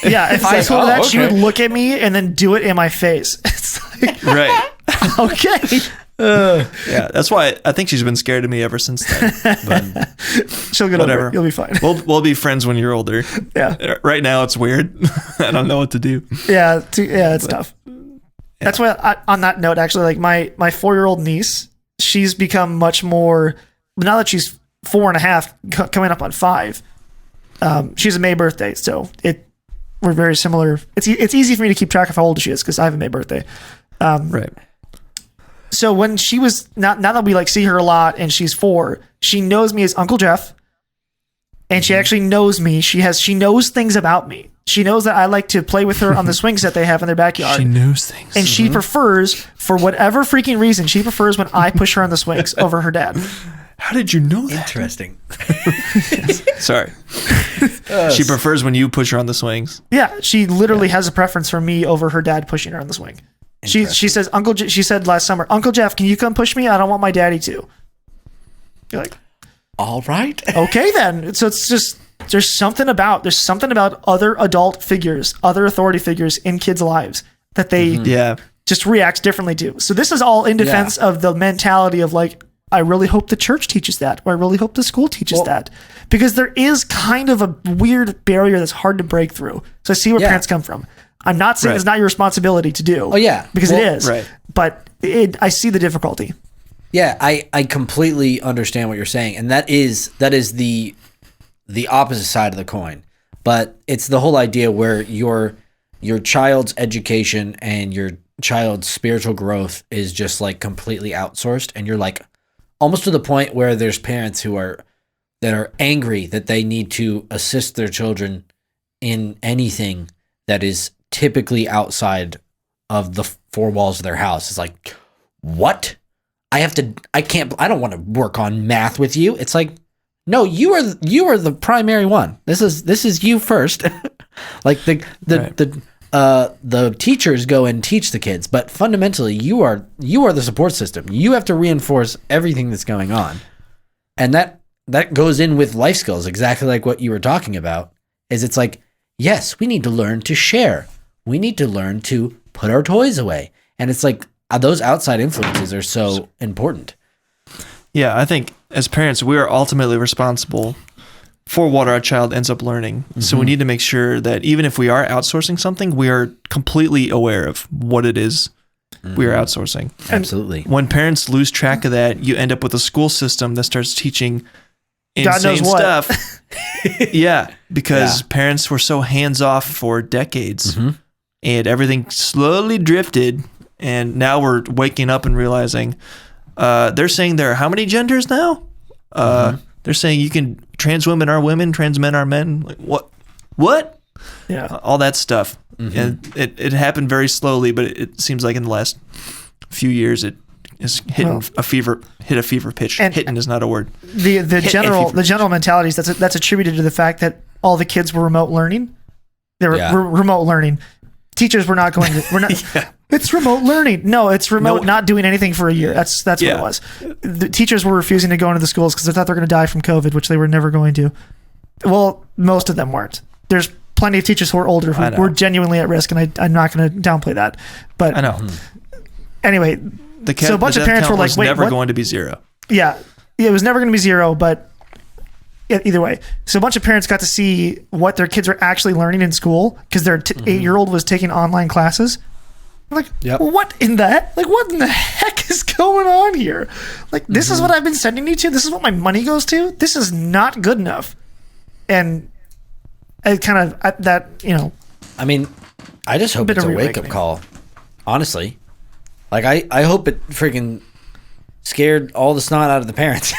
Yeah, if I told her that, she would look at me and then do it in my face. It's like, right. Okay. Yeah, that's why I think she's been scared of me ever since then. But she'll get over it. You'll be fine. We'll be friends when you're older. Yeah. Right now it's weird. I don't know what to do. Yeah, it's tough. Yeah. That's why on that note, actually, like my 4-year-old niece, she's become much more, now that she's 4.5, coming up on 5. She's a May birthday, so we're very similar. It's easy for me to keep track of how old she is because I have a May birthday. Right. So when she was now that we like see her a lot and she's 4, she knows me as Uncle Jeff, and she actually knows me. She knows things about me. She knows that I like to play with her on the swings that they have in their backyard. She knows things, and she prefers, for whatever freaking reason, she prefers when I push her on the swings over her dad. How did you know that? Interesting. Sorry. She prefers when you push her on the swings. Yeah, she literally has a preference for me over her dad pushing her on the swing. She says, she said last summer, Uncle Jeff, can you come push me? I don't want my daddy to. You're like, all right. Okay then. So it's just, there's something about other adult figures, other authority figures in kids' lives that they just react differently to. So this is all in defense of the mentality of like, I really hope the church teaches that, or I really hope the school teaches that, because there is kind of a weird barrier that's hard to break through. So I see where parents come from. I'm not saying it's not your responsibility to do. Oh yeah, because it is. Right. But I see the difficulty. Yeah, I completely understand what you're saying, and that is the opposite side of the coin. But it's the whole idea where your child's education and your child's spiritual growth is just like completely outsourced, and you're like almost to the point where there's parents that are angry that they need to assist their children in anything that is typically outside of the 4 walls of their house. It's like, what? I don't want to work on math with you. It's like, no, you are the primary one. This is you first. Like the teachers go and teach the kids, but fundamentally you are the support system. You have to reinforce everything that's going on. And that goes in with life skills, exactly like what you were talking about. It's like, yes, we need to learn to share. We need to learn to put our toys away. And it's like those outside influences are so important. Yeah, I think as parents, we are ultimately responsible for what our child ends up learning. Mm-hmm. So we need to make sure that even if we are outsourcing something, we are completely aware of what it is we are outsourcing. Absolutely. And when parents lose track of that, you end up with a school system that starts teaching insane stuff. Yeah, because parents were so hands-off for decades, and everything slowly drifted, and now we're waking up and realizing they're saying there are how many genders now? They're saying you can, trans women are women, trans men are men. Like what? Yeah, all that stuff. And it happened very slowly, but it seems like in the last few years it is hit a fever pitch. And hitting is not a word. The general mentalities that's attributed to the fact that all the kids were remote learning. They were remote learning. Teachers were not going to. We're not. It's remote learning. No, it's remote not doing anything for a year. That's what it was. The teachers were refusing to go into the schools because they thought they were going to die from COVID, which they were never going to. Well, most of them weren't. There's plenty of teachers who are older who were genuinely at risk, and I'm not going to downplay that. But I know. Anyway, so a bunch of parents were like, "Wait, never going to be zero." Yeah, it was never going to be zero. But either way, so a bunch of parents got to see what their kids were actually learning in school because their 8-year-old was taking online classes. I'm like, what in the heck is going on here? Like, this is what I've been sending you to. This is what my money goes to. This is not good enough. And I kind of that, you know. I mean, I just hope it's a wake-up call. Honestly. Like, I hope it freaking scared all the snot out of the parents.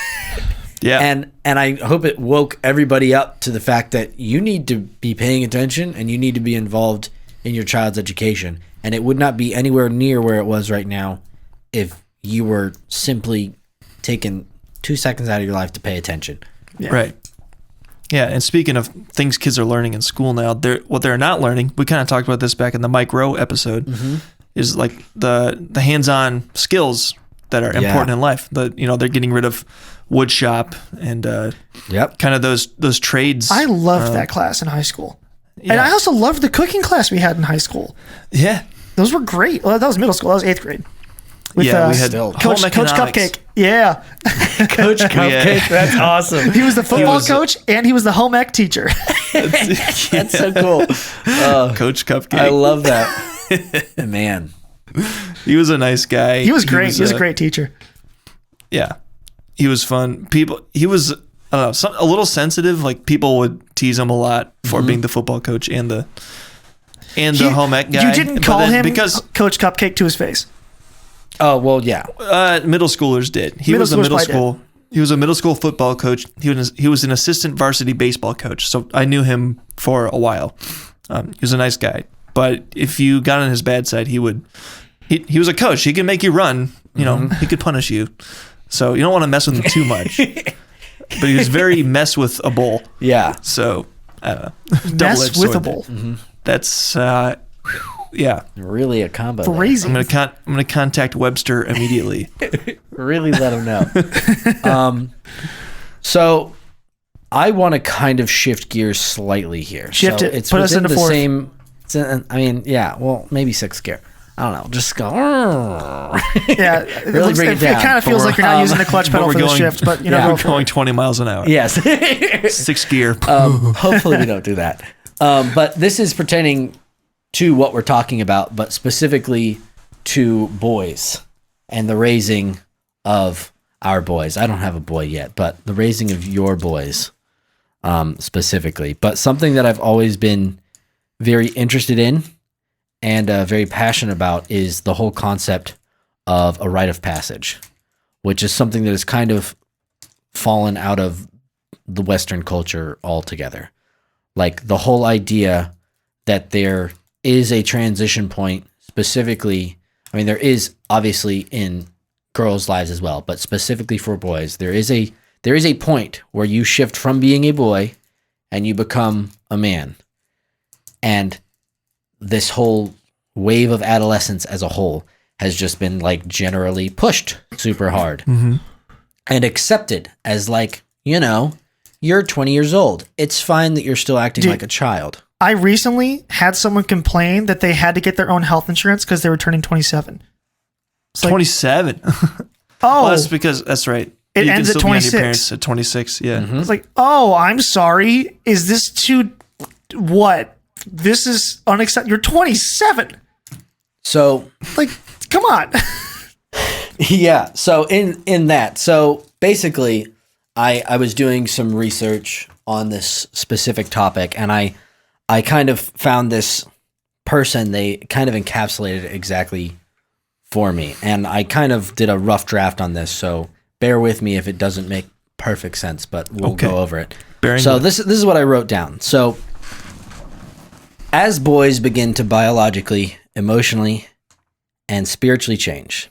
Yeah. And I hope it woke everybody up to the fact that you need to be paying attention and you need to be involved in your child's education. And it would not be anywhere near where it was right now if you were simply taking 2 seconds out of your life to pay attention. Yeah. Right. Yeah, and speaking of things kids are learning in school now, what they're not learning, we kind of talked about this back in the Mike Rowe episode, is like the hands-on skills that are important in life. They're getting rid of wood shop and kind of those trades. I loved that class in high school. Yeah. And I also loved the cooking class we had in high school. Yeah. Those were great. Well, that was middle school. That was 8th grade. With, we had Coach Cupcake. Yeah. Coach Cupcake. That's awesome. He was the football coach and he was the home ec teacher. That's so cool. Coach Cupcake. I love that. Man. He was a nice guy. He was great. He was a great teacher. Yeah. He was fun. He was a little sensitive. Like, people would tease him a lot for being the football coach and the home ec guy. You didn't call him because Coach Cupcake to his face. Oh, well, yeah. Middle schoolers did. He was a middle school football coach. He was an assistant varsity baseball coach. So I knew him for a while. He was a nice guy. But if you got on his bad side, he was a coach. He can make you run. He could punish you. So you don't want to mess with him too much. But he was very mess with a bull. Yeah. So mess with a bull. That's yeah. Really a combo. Crazy. I'm gonna contact Webster immediately. Really let him know. So I want to kind of shift gears slightly here. Shift it. It's put us into the fourth. same. I mean, yeah. Well, maybe 6th gear. I don't know. Just go. Yeah, really bring it down. It kind of feels like you're not using the clutch pedal for the shift, but we're going 20 miles an hour. Yes. 6th gear. Hopefully we don't do that. But this is pertaining to what we're talking about, but specifically to boys and the raising of our boys. I don't have a boy yet, but the raising of your boys specifically. But something that I've always been very interested in and very passionate about is the whole concept of a rite of passage, which is something that has kind of fallen out of the Western culture altogether. Like the whole idea that there is a transition point specifically. I mean, there is obviously in girls' lives as well, but specifically for boys, there is a point where you shift from being a boy and you become a man. And this whole wave of adolescence as a whole has just been like generally pushed super hard and accepted as like, you're 20 years old. It's fine that you're still acting like a child. I recently had someone complain that they had to get their own health insurance because they were turning 27. 27? Well, that's because, that's right. It you ends can at still 26. Be on your parents at 26, yeah. It's like, oh, I'm sorry. Is this too... What? This is unacceptable. You're 27. So... Like, come on. Yeah. So in that, so basically, I was doing some research on this specific topic, and I kind of found this person. They kind of encapsulated it exactly for me, and I kind of did a rough draft on this. So bear with me if it doesn't make perfect sense, but we'll go over it. This is what I wrote down. So as boys begin to biologically, emotionally, and spiritually change,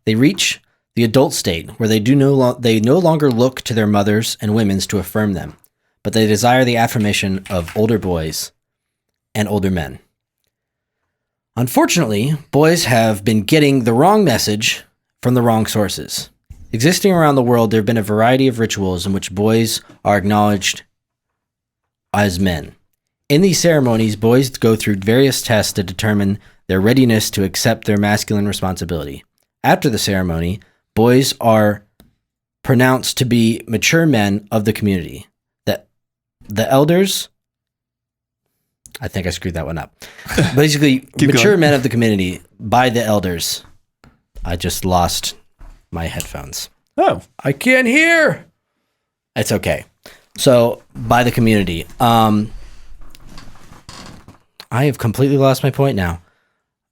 they reach the adult state where they no longer look to their mothers and women's to affirm them, but they desire the affirmation of older boys and older men. Unfortunately, boys have been getting the wrong message from the wrong sources. Existing around the world, there have been a variety of rituals in which boys are acknowledged as men. In these ceremonies, boys go through various tests to determine their readiness to accept their masculine responsibility. After the ceremony, boys are pronounced to be mature men of the community. The elders, I think I screwed that one up. Basically, mature men of the community by the elders. I just lost my headphones. Oh, I can't hear. It's okay. So by the community, I'm I have completely lost my point now.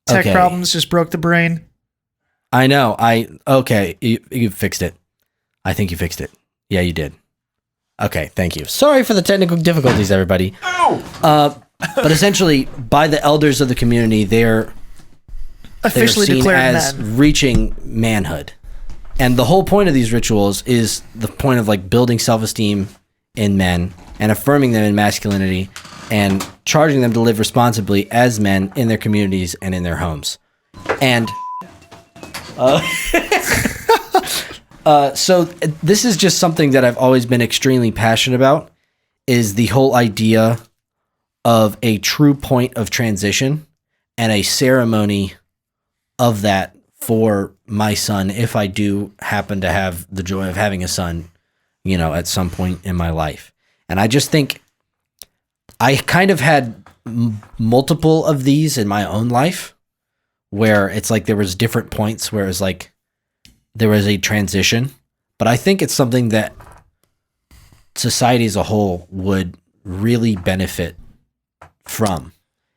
Tech problems just broke the brain. I know. Okay, you fixed it. I think you fixed it. Yeah, you did. Okay, thank you. Sorry for the technical difficulties, everybody. But essentially, by the elders of the community, they're Officially seen declared as men. reaching manhood. And the whole point of these rituals is the point of like building self-esteem in men and affirming them in masculinity and charging them to live responsibly as men in their communities and in their homes. And so this is just something that I've always been extremely passionate about, is the whole idea of a true point of transition and a ceremony of that for my son, if I do happen to have the joy of having a son, you know, at some point in my life. And I just think I kind of had multiple of these in my own life, where it's like there was different points where it was like there was a transition. But I think it's something that society as a whole would really benefit from,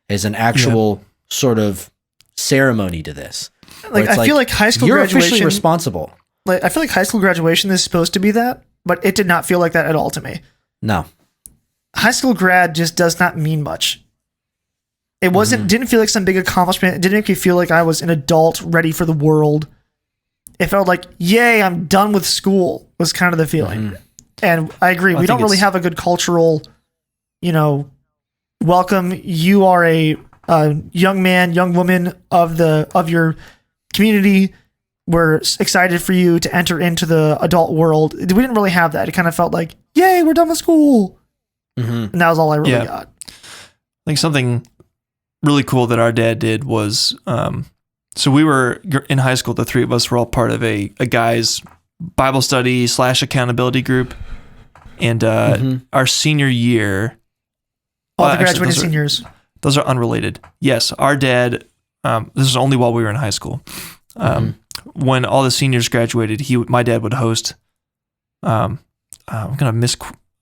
is an actual sort of ceremony to this. Like, I feel like high school you're graduation, officially responsible. Like, I feel like high school graduation is supposed to be that, but it did not feel like that at all to me. No. High school grad just does not mean much. It didn't feel like some big accomplishment. It didn't make me feel like I was an adult ready for the world. It felt like, yay, I'm done with school, was kind of the feeling. And I agree. We don't really have a good cultural, welcome. You are a young man, young woman of your community. We're excited for you to enter into the adult world. We didn't really have that. It kind of felt like, yay, we're done with school. And that was all I really got. I think something really cool that our dad did was, so we were in high school, the three of us were all part of a guy's Bible study / accountability group. And our senior year... All the graduating seniors. Those are unrelated. Yes, our dad, this is only while we were in high school. When all the seniors graduated, my dad would host, I'm going to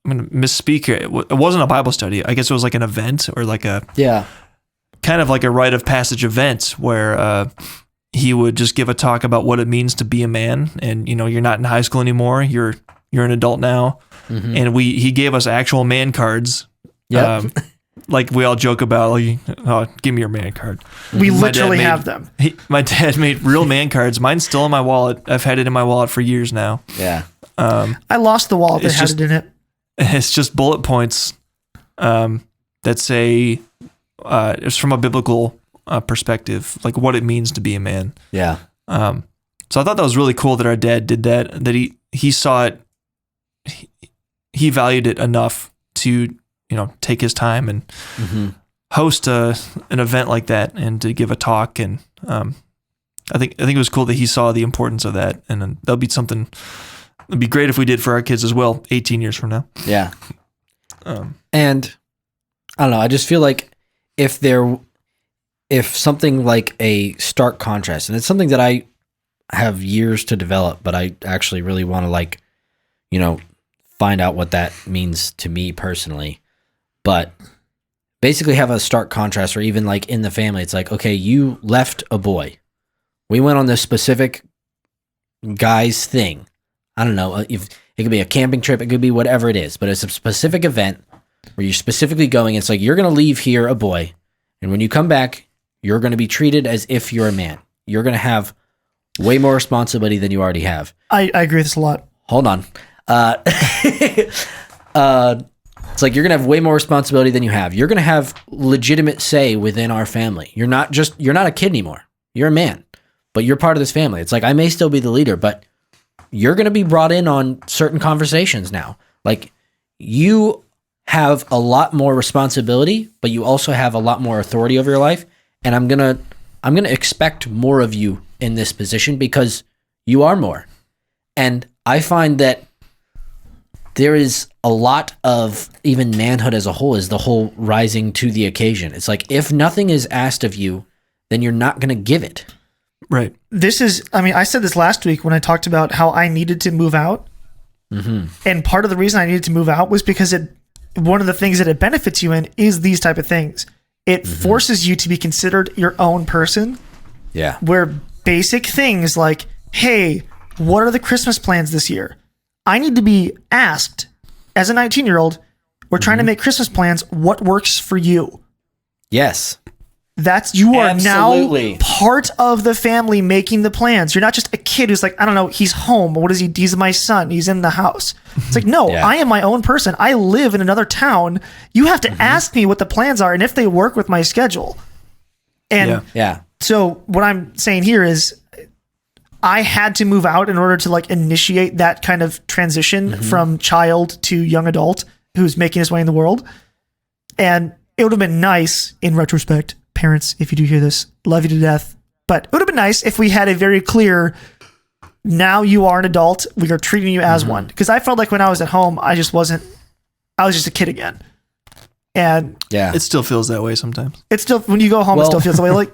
misspeak here. It wasn't a Bible study. I guess it was like an event or like kind of like a Rite of Passage event where he would just give a talk about what it means to be a man. And, you're not in high school anymore. You're an adult now. And he gave us actual man cards. Like we all joke about, like, give me your man card. We literally have them. My dad made real man cards. Mine's still in my wallet. I've had it in my wallet for years now. Yeah. I lost the wallet that had it in it. It's just bullet points that say it's from a biblical perspective, like what it means to be a man. Yeah. So I thought that was really cool that our dad did that he saw it, he valued it enough to, take his time and host an event like that and to give a talk. And I think it was cool that he saw the importance of that. And that'll be something, it'd be great if we did for our kids as well, 18 years from now. Yeah. And I don't know, I just feel like if something like a stark contrast, and it's something that I have years to develop, but I actually really want to find out what that means to me personally. But basically have a stark contrast, or even like in the family, it's like, okay, you left a boy. We went on this specific guy's thing. I don't know, if it could be a camping trip, it could be whatever it is, but it's a specific event where you're specifically going. It's like, you're going to leave here a boy, and when you come back, you're going to be treated as if you're a man. You're going to have way more responsibility than you already have. I agree with this a lot. Hold on. It's like, you're going to have way more responsibility than you have. You're going to have legitimate say within our family. You're not a kid anymore. You're a man, but you're part of this family. It's like, I may still be the leader, but you're going to be brought in on certain conversations now. Like, you have a lot more responsibility, but you also have a lot more authority over your life. And I'm going to expect more of you in this position because you are more. And I find that there is a lot of even manhood as a whole, is the whole rising to the occasion. It's like, if nothing is asked of you, then you're not going to give it. Right. I said this last week when I talked about how I needed to move out. And part of the reason I needed to move out was because one of the things that it benefits you in is these type of things. it forces you to be considered your own person. Yeah. Where basic things like, hey, what are the Christmas plans this year? I need to be asked as a 19-year-old, we're trying to make Christmas plans. What works for you? Yes. You are Absolutely. now part of the family making the plans. You're not just a kid who's like, I don't know, he's home. What is he? He's my son. He's in the house. It's like, no, I am my own person. I live in another town. You have to ask me what the plans are and if they work with my schedule. And so what I'm saying here is I had to move out in order to like initiate that kind of transition from child to young adult who's making his way in the world. And it would have been nice in retrospect, parents, if you do hear this, love you to death. But it would have been nice if we had a very clear, now you are an adult, we are treating you as one. Because I felt like when I was at home, I was just a kid again. And it still feels that way sometimes. It's still, when you go home, it still feels that way. Like,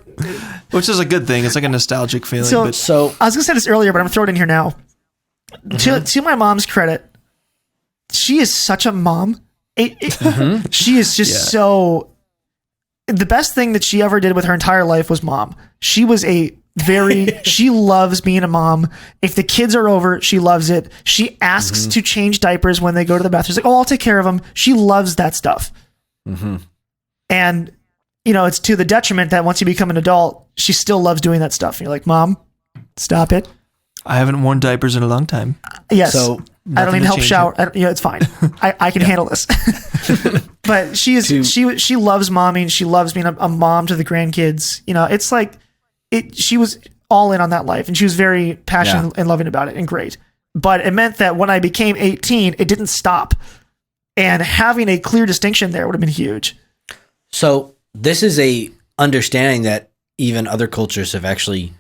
which is a good thing. It's like a nostalgic feeling. So I was going to say this earlier, but I'm throwing it in here now. To my mom's credit, she is such a mom. She is just so... The best thing that she ever did with her entire life was mom. She was she loves being a mom. If the kids are over, she loves it. She asks to change diapers when they go to the bathroom. She's like, oh, I'll take care of them. She loves that stuff. And, it's to the detriment that once you become an adult, she still loves doing that stuff. And you're like, Mom, stop it. I haven't worn diapers in a long time. Yes. So I don't need help shower. It's fine. I can handle this. But she loves momming. She loves being a mom to the grandkids. It's like she was all in on that life and she was very passionate and loving about it and great. But it meant that when I became 18, it didn't stop. And having a clear distinction there would have been huge. So this is a understanding that even other cultures have actually,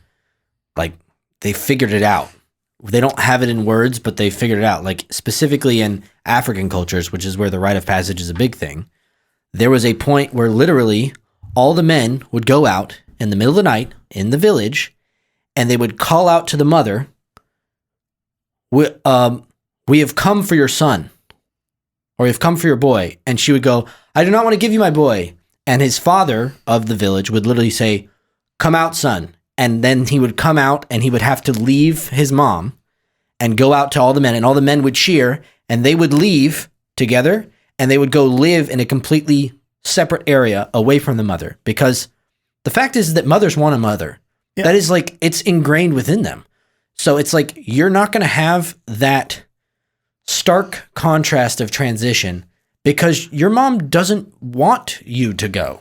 like, they figured it out. They don't have it in words, but they figured it out. Like specifically in African cultures, which is where the Rite of Passage is a big thing. There was a point where literally all the men would go out in the middle of the night in the village and they would call out to the mother, we have come for your son, or we have come for your boy. And she would go, I do not want to give you my boy. And his father of the village would literally say, come out, son. And then he would come out and he would have to leave his mom and go out to all the men, and all the men would cheer and they would leave together and they would go live in a completely separate area away from the mother, because the fact is that mothers want a mother. Yeah. That is like, it's ingrained within them. So it's like, you're not going to have that stark contrast of transition because your mom doesn't want you to go.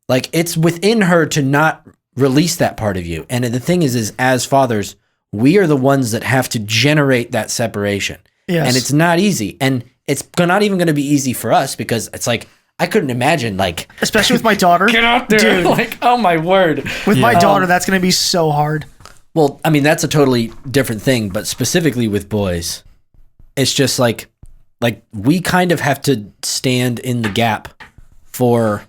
Like, it's within her to not release that part of you. And the thing is as fathers, we are the ones that have to generate that separation. Yes. And it's not easy. And it's not even going to be easy for us, because it's like, I couldn't imagine, like, especially with my daughter. Get out there. Dude. Like, oh my word. With my daughter, that's going to be so hard. Well, I mean, that's a totally different thing, but specifically with boys, it's just like we kind of have to stand in the gap for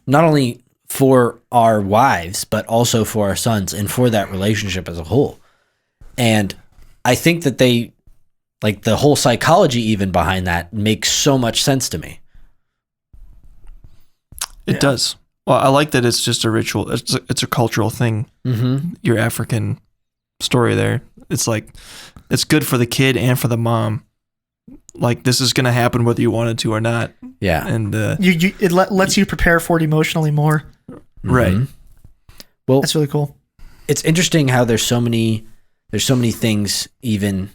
not only for our wives, but also for our sons and for that relationship as a whole. And I think that they, like, the whole psychology even behind that makes so much sense to me. It does. Well, I like that it's just a ritual. It's a cultural thing. Mm-hmm. Your African story there. It's like, it's good for the kid and for the mom. Like, this is going to happen whether you wanted to or not. Yeah. And it lets you prepare for it emotionally more. Right. Mm-hmm. Well, that's really cool. It's interesting how there's so many things, even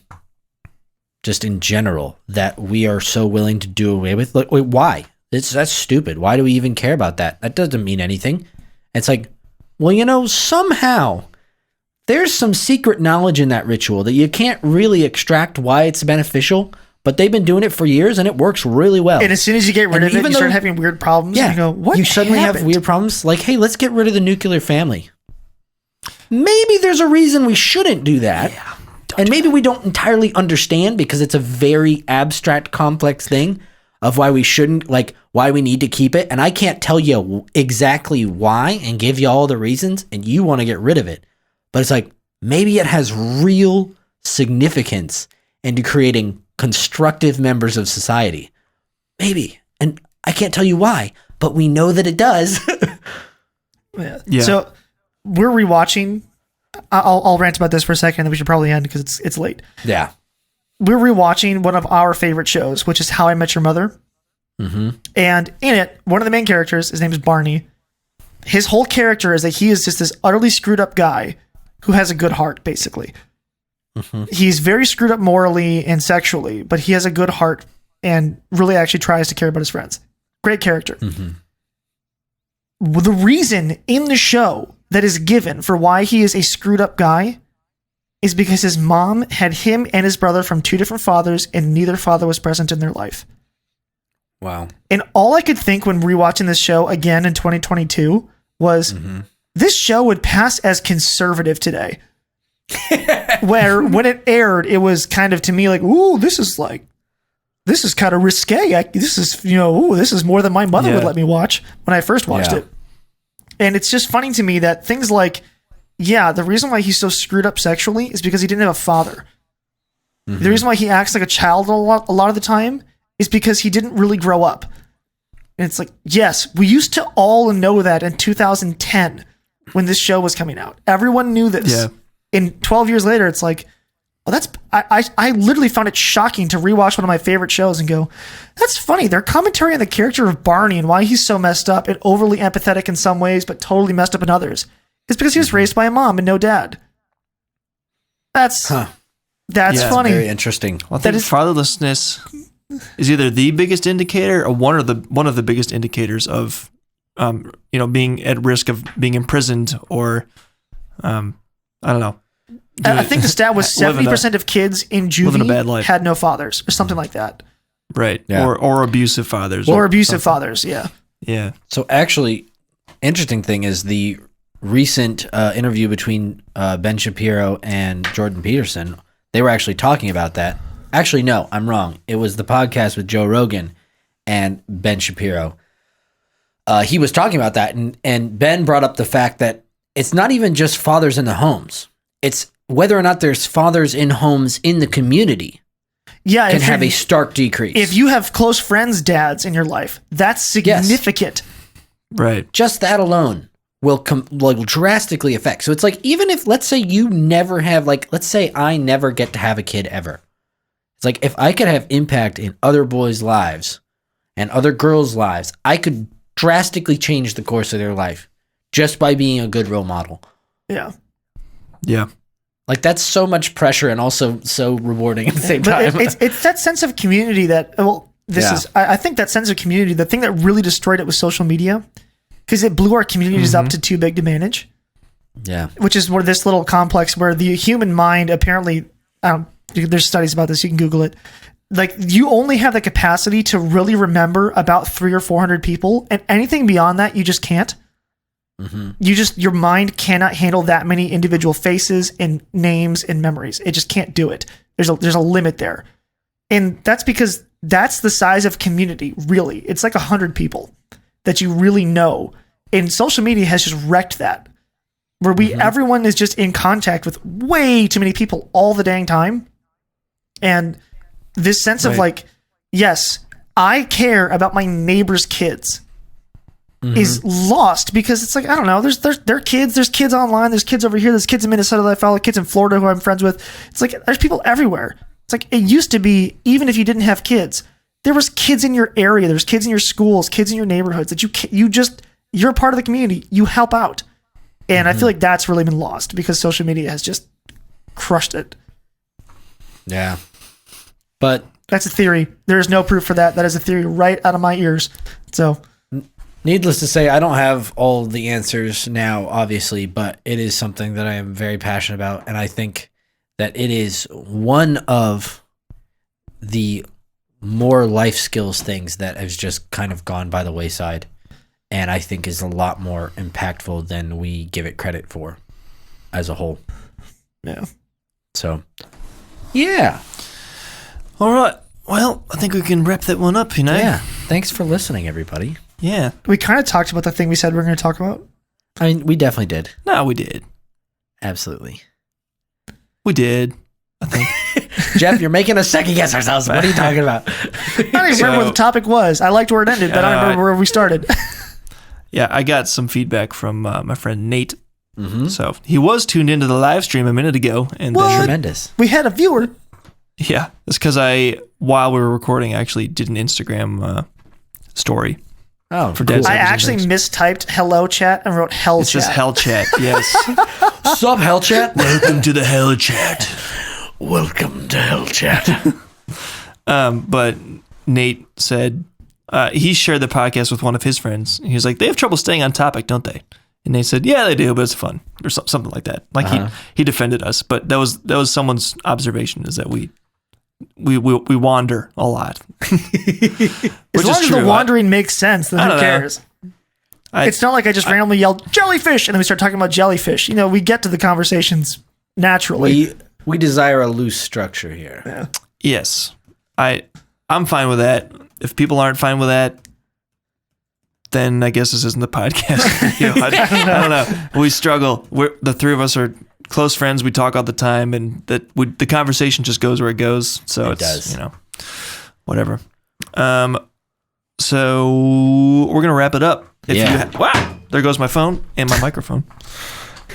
just in general, that we are so willing to do away with. Like, wait, why? That's stupid. Why do we even care about that? That doesn't mean anything. It's like, well, somehow there's some secret knowledge in that ritual that you can't really extract why it's beneficial, but they've been doing it for years and it works really well. And as soon as you get rid of it, you start having weird problems. Yeah, and you go, what you suddenly happened? have weird problems. Like, hey, let's get rid of the nuclear family. Maybe there's a reason we shouldn't do that. Yeah, and maybe we don't entirely understand, because it's a very abstract, complex thing of why we shouldn't, like, why we need to keep it. And I can't tell you exactly why and give you all the reasons, and you want to get rid of it. But it's like, maybe it has real significance into creating constructive members of society. Maybe. And I can't tell you why, but we know that it does. Yeah. So we're rewatching. I'll rant about this for a second, and then we should probably end because it's late. Yeah. We're rewatching one of our favorite shows, which is How I Met Your Mother. Mm-hmm. And in it, one of the main characters, his name is Barney. His whole character is that he is just this utterly screwed up guy who has a good heart, basically. Mm-hmm. He's very screwed up morally and sexually, but he has a good heart and really actually tries to care about his friends. Great character. Mm-hmm. The reason in the show that is given for why he is a screwed up guy is because his mom had him and his brother from two different fathers, and neither father was present in their life. Wow. And all I could think when rewatching this show again in 2022 was this show would pass as conservative today. Where when it aired, it was kind of to me like, ooh, this is kind of risque. This is more than my mother would let me watch when I first watched it. And it's just funny to me that things like, the reason why he's so screwed up sexually is because he didn't have a father. Mm-hmm. The reason why he acts like a child a lot of the time is because he didn't really grow up. And it's like, yes, we used to all know that in 2010 when this show was coming out. Everyone knew this. Yeah. And 12 years later, it's like, well, I literally found it shocking to rewatch one of my favorite shows and go, that's funny. Their commentary on the character of Barney and why he's so messed up and overly empathetic in some ways, but totally messed up in others. It's because he was raised by a mom and no dad. That's funny. Very interesting. Well, I think fatherlessness is either the biggest indicator or one of the biggest indicators of, being at risk of being imprisoned or, I don't know. I think the stat was 70% of kids in juvie had no fathers or something like that. Right. Yeah. Or abusive fathers. Or abusive fathers, yeah. Yeah. So actually, interesting thing is the recent interview between Ben Shapiro and Jordan Peterson. They were actually talking about that. Actually, no, I'm wrong. It was the podcast with Joe Rogan and Ben Shapiro. He was talking about that, and Ben brought up the fact that it's not even just fathers in the homes. It's whether or not there's fathers in homes in the community can have a stark decrease. If you have close friends' dads in your life, that's significant. Yes. Right. Just that alone will drastically affect. So it's like, even if, let's say you never have, let's say I never get to have a kid ever. It's like, if I could have impact in other boys' lives and other girls' lives, I could drastically change the course of their life just by being a good role model. Yeah. Yeah. Like, that's so much pressure and also so rewarding at the same time. It's that sense of community that, I think that sense of community, the thing that really destroyed it was social media, because it blew our communities up to too big to manage. Yeah. Which is where this little complex where the human mind apparently, there's studies about this, you can Google it. Like, you only have the capacity to really remember about 300 or 400 people, and anything beyond that, you just can't. Mm-hmm. Your mind cannot handle that many individual faces and names and memories. It just can't do it. There's a limit there. And that's because that's the size of community, really. It's like 100 people that you really know. And social media has just wrecked that. Where everyone is just in contact with way too many people all the dang time. And this sense of like, yes, I care about my neighbor's kids. Is lost because it's like, I don't know, there's kids, there's kids online, there's kids over here, there's kids in Minnesota that I follow, kids in Florida who I'm friends with. It's like, there's people everywhere. It's like, it used to be, even if you didn't have kids, there was kids in your area, there's kids in your schools, kids in your neighborhoods that you're part of the community, you help out. And I feel like that's really been lost because social media has just crushed it. Yeah. But that's a theory. There is no proof for that. That is a theory right out of my ears. So needless to say, I don't have all the answers now, obviously, but it is something that I am very passionate about. And I think that it is one of the more life skills things that has just kind of gone by the wayside. And I think is a lot more impactful than we give it credit for as a whole. Yeah. So, yeah. All right. Well, I think we can wrap that one up, Yeah. Thanks for listening, everybody. Yeah. We kind of talked about the thing we said we were going to talk about. I mean, we definitely did. No, we did. Absolutely. We did, I think. Jeff, you're making us second guess ourselves. What are you talking about? I don't even remember what the topic was. I liked where it ended, but I don't remember where we started. Yeah, I got some feedback from my friend Nate. Mm-hmm. So he was tuned into the live stream a minute ago. And What? Tremendous. We had a viewer. Yeah, it's because while we were recording, I actually did an Instagram story. Oh, for cool. Dead I Zombies and actually Things. mistyped hello chat and wrote hell It chat. says hell chat, yes. Sup, Hell Chat? Welcome to the hell chat. Welcome to Hell Chat. But Nate said he shared the podcast with one of his friends. He was like, they have trouble staying on topic, don't they? And Nate said, yeah, they do, but it's fun. Or something like that. Like he defended us. But that was someone's observation, is that we wander a lot. As long as the wandering makes sense, then who cares? It's not like I just randomly yelled jellyfish and then we start talking about jellyfish. You know, we get to the conversations naturally. We desire a loose structure here. Yeah. Yes. I'm fine with that. If people aren't fine with that, then I guess this isn't the podcast. You know, I don't know. We struggle. The three of us are close friends. We talk all the time, and the conversation just goes where it goes. So it does. You know, whatever. So we're gonna wrap it up. Wow, there goes my phone and my microphone.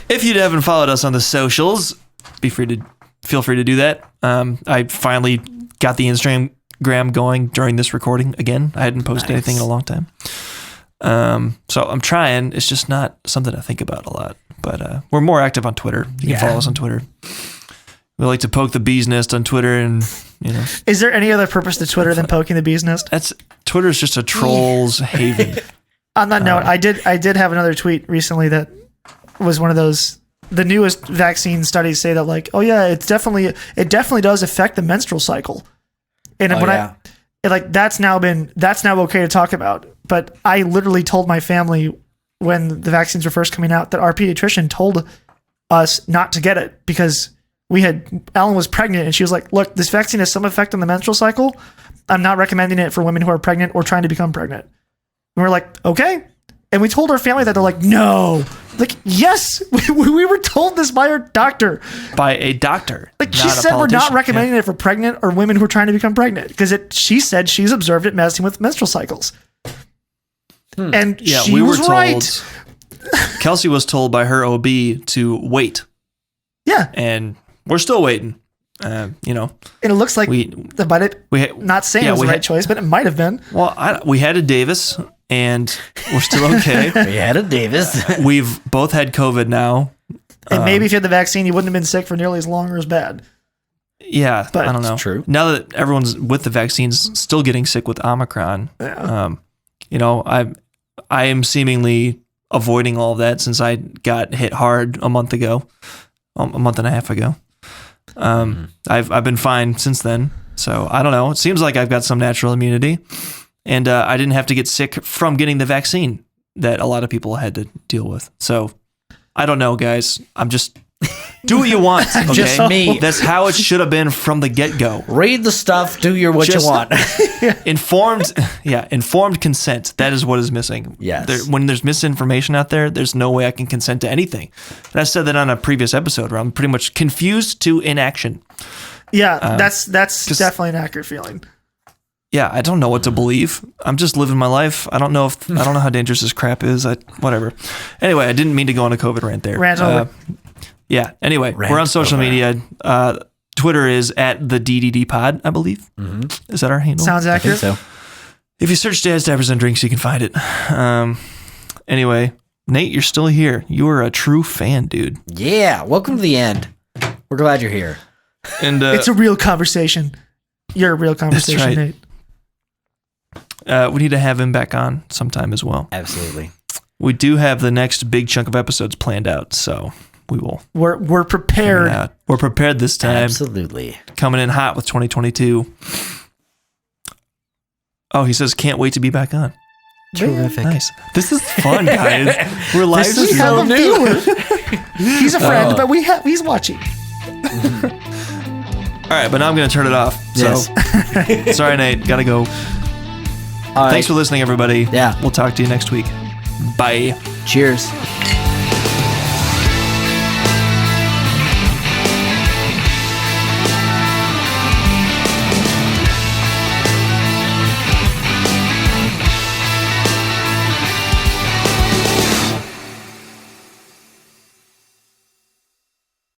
If you haven't followed us on the socials, feel free to do that. I finally got the Instagram going during this recording again. I hadn't posted anything in a long time. So I'm trying. It's just not something I think about a lot. But we're more active on Twitter. You can follow us on Twitter. We like to poke the bee's nest on Twitter, and you know. Is there any other purpose to Twitter than poking the bee's nest? Twitter's just a troll's haven. On that note, I did have another tweet recently that was one of those. The newest vaccine studies say that, like, oh yeah, it definitely does affect the menstrual cycle, and that's now okay to talk about. But I literally told my family when the vaccines were first coming out that our pediatrician told us not to get it because Ellen was pregnant and she was like, look, this vaccine has some effect on the menstrual cycle. I'm not recommending it for women who are pregnant or trying to become pregnant. And we're like, okay. And we told our family that. They're like, no. Like, yes, we were told this by our doctor. By a doctor. Like, she said we're not recommending it for pregnant or women who are trying to become pregnant because she said she's observed it messing with menstrual cycles. And she was right. Kelsey was told by her OB to wait. Yeah. And we're still waiting. You know. And it looks like not saying it was the right choice, but it might have been. Well, we had a Davis, and we're still okay. We had a Davis. We've both had COVID now. And maybe if you had the vaccine, you wouldn't have been sick for nearly as long or as bad. Yeah, but I don't know. It's true. Now that everyone's with the vaccines still getting sick with Omicron, you know, I am seemingly avoiding all of that since I got hit hard a month and a half ago. I've been fine since then. So I don't know. It seems like I've got some natural immunity, and I didn't have to get sick from getting the vaccine that a lot of people had to deal with. So I don't know, guys. I'm just do what you want. Okay? Just me. That's how it should have been from the get-go. Read the stuff. Do what you want. Informed consent. That is what is missing. Yes. When there's misinformation out there, there's no way I can consent to anything. And I said that on a previous episode where I'm pretty much confused to inaction. Yeah, that's definitely an accurate feeling. Yeah, I don't know what to believe. I'm just living my life. I don't know how dangerous this crap is. Whatever. Anyway, I didn't mean to go on a COVID rant there. Rant over. Yeah. Anyway, we're on social media. Twitter is at the DDD Pod, I believe. Mm-hmm. Is that our handle? Sounds accurate. I think so. If you search Dad's Diapers and Drinks, you can find it. Anyway, Nate, you're still here. You are a true fan, dude. Yeah. Welcome to the end. We're glad you're here. And it's a real conversation. You're a real conversation, right. Nate. We need to have him back on sometime as well. Absolutely. We do have the next big chunk of episodes planned out, so we will. We're prepared. We're prepared this time. Absolutely. Coming in hot with 2022. Oh, he says can't wait to be back on. Terrific. Nice. This is fun, guys. We're live. We have a viewer. He's a friend, but he's watching. All right, but now I'm going to turn it off. So, sorry, Nate. Gotta go. All right. Thanks for listening, everybody. Yeah. We'll talk to you next week. Bye. Cheers.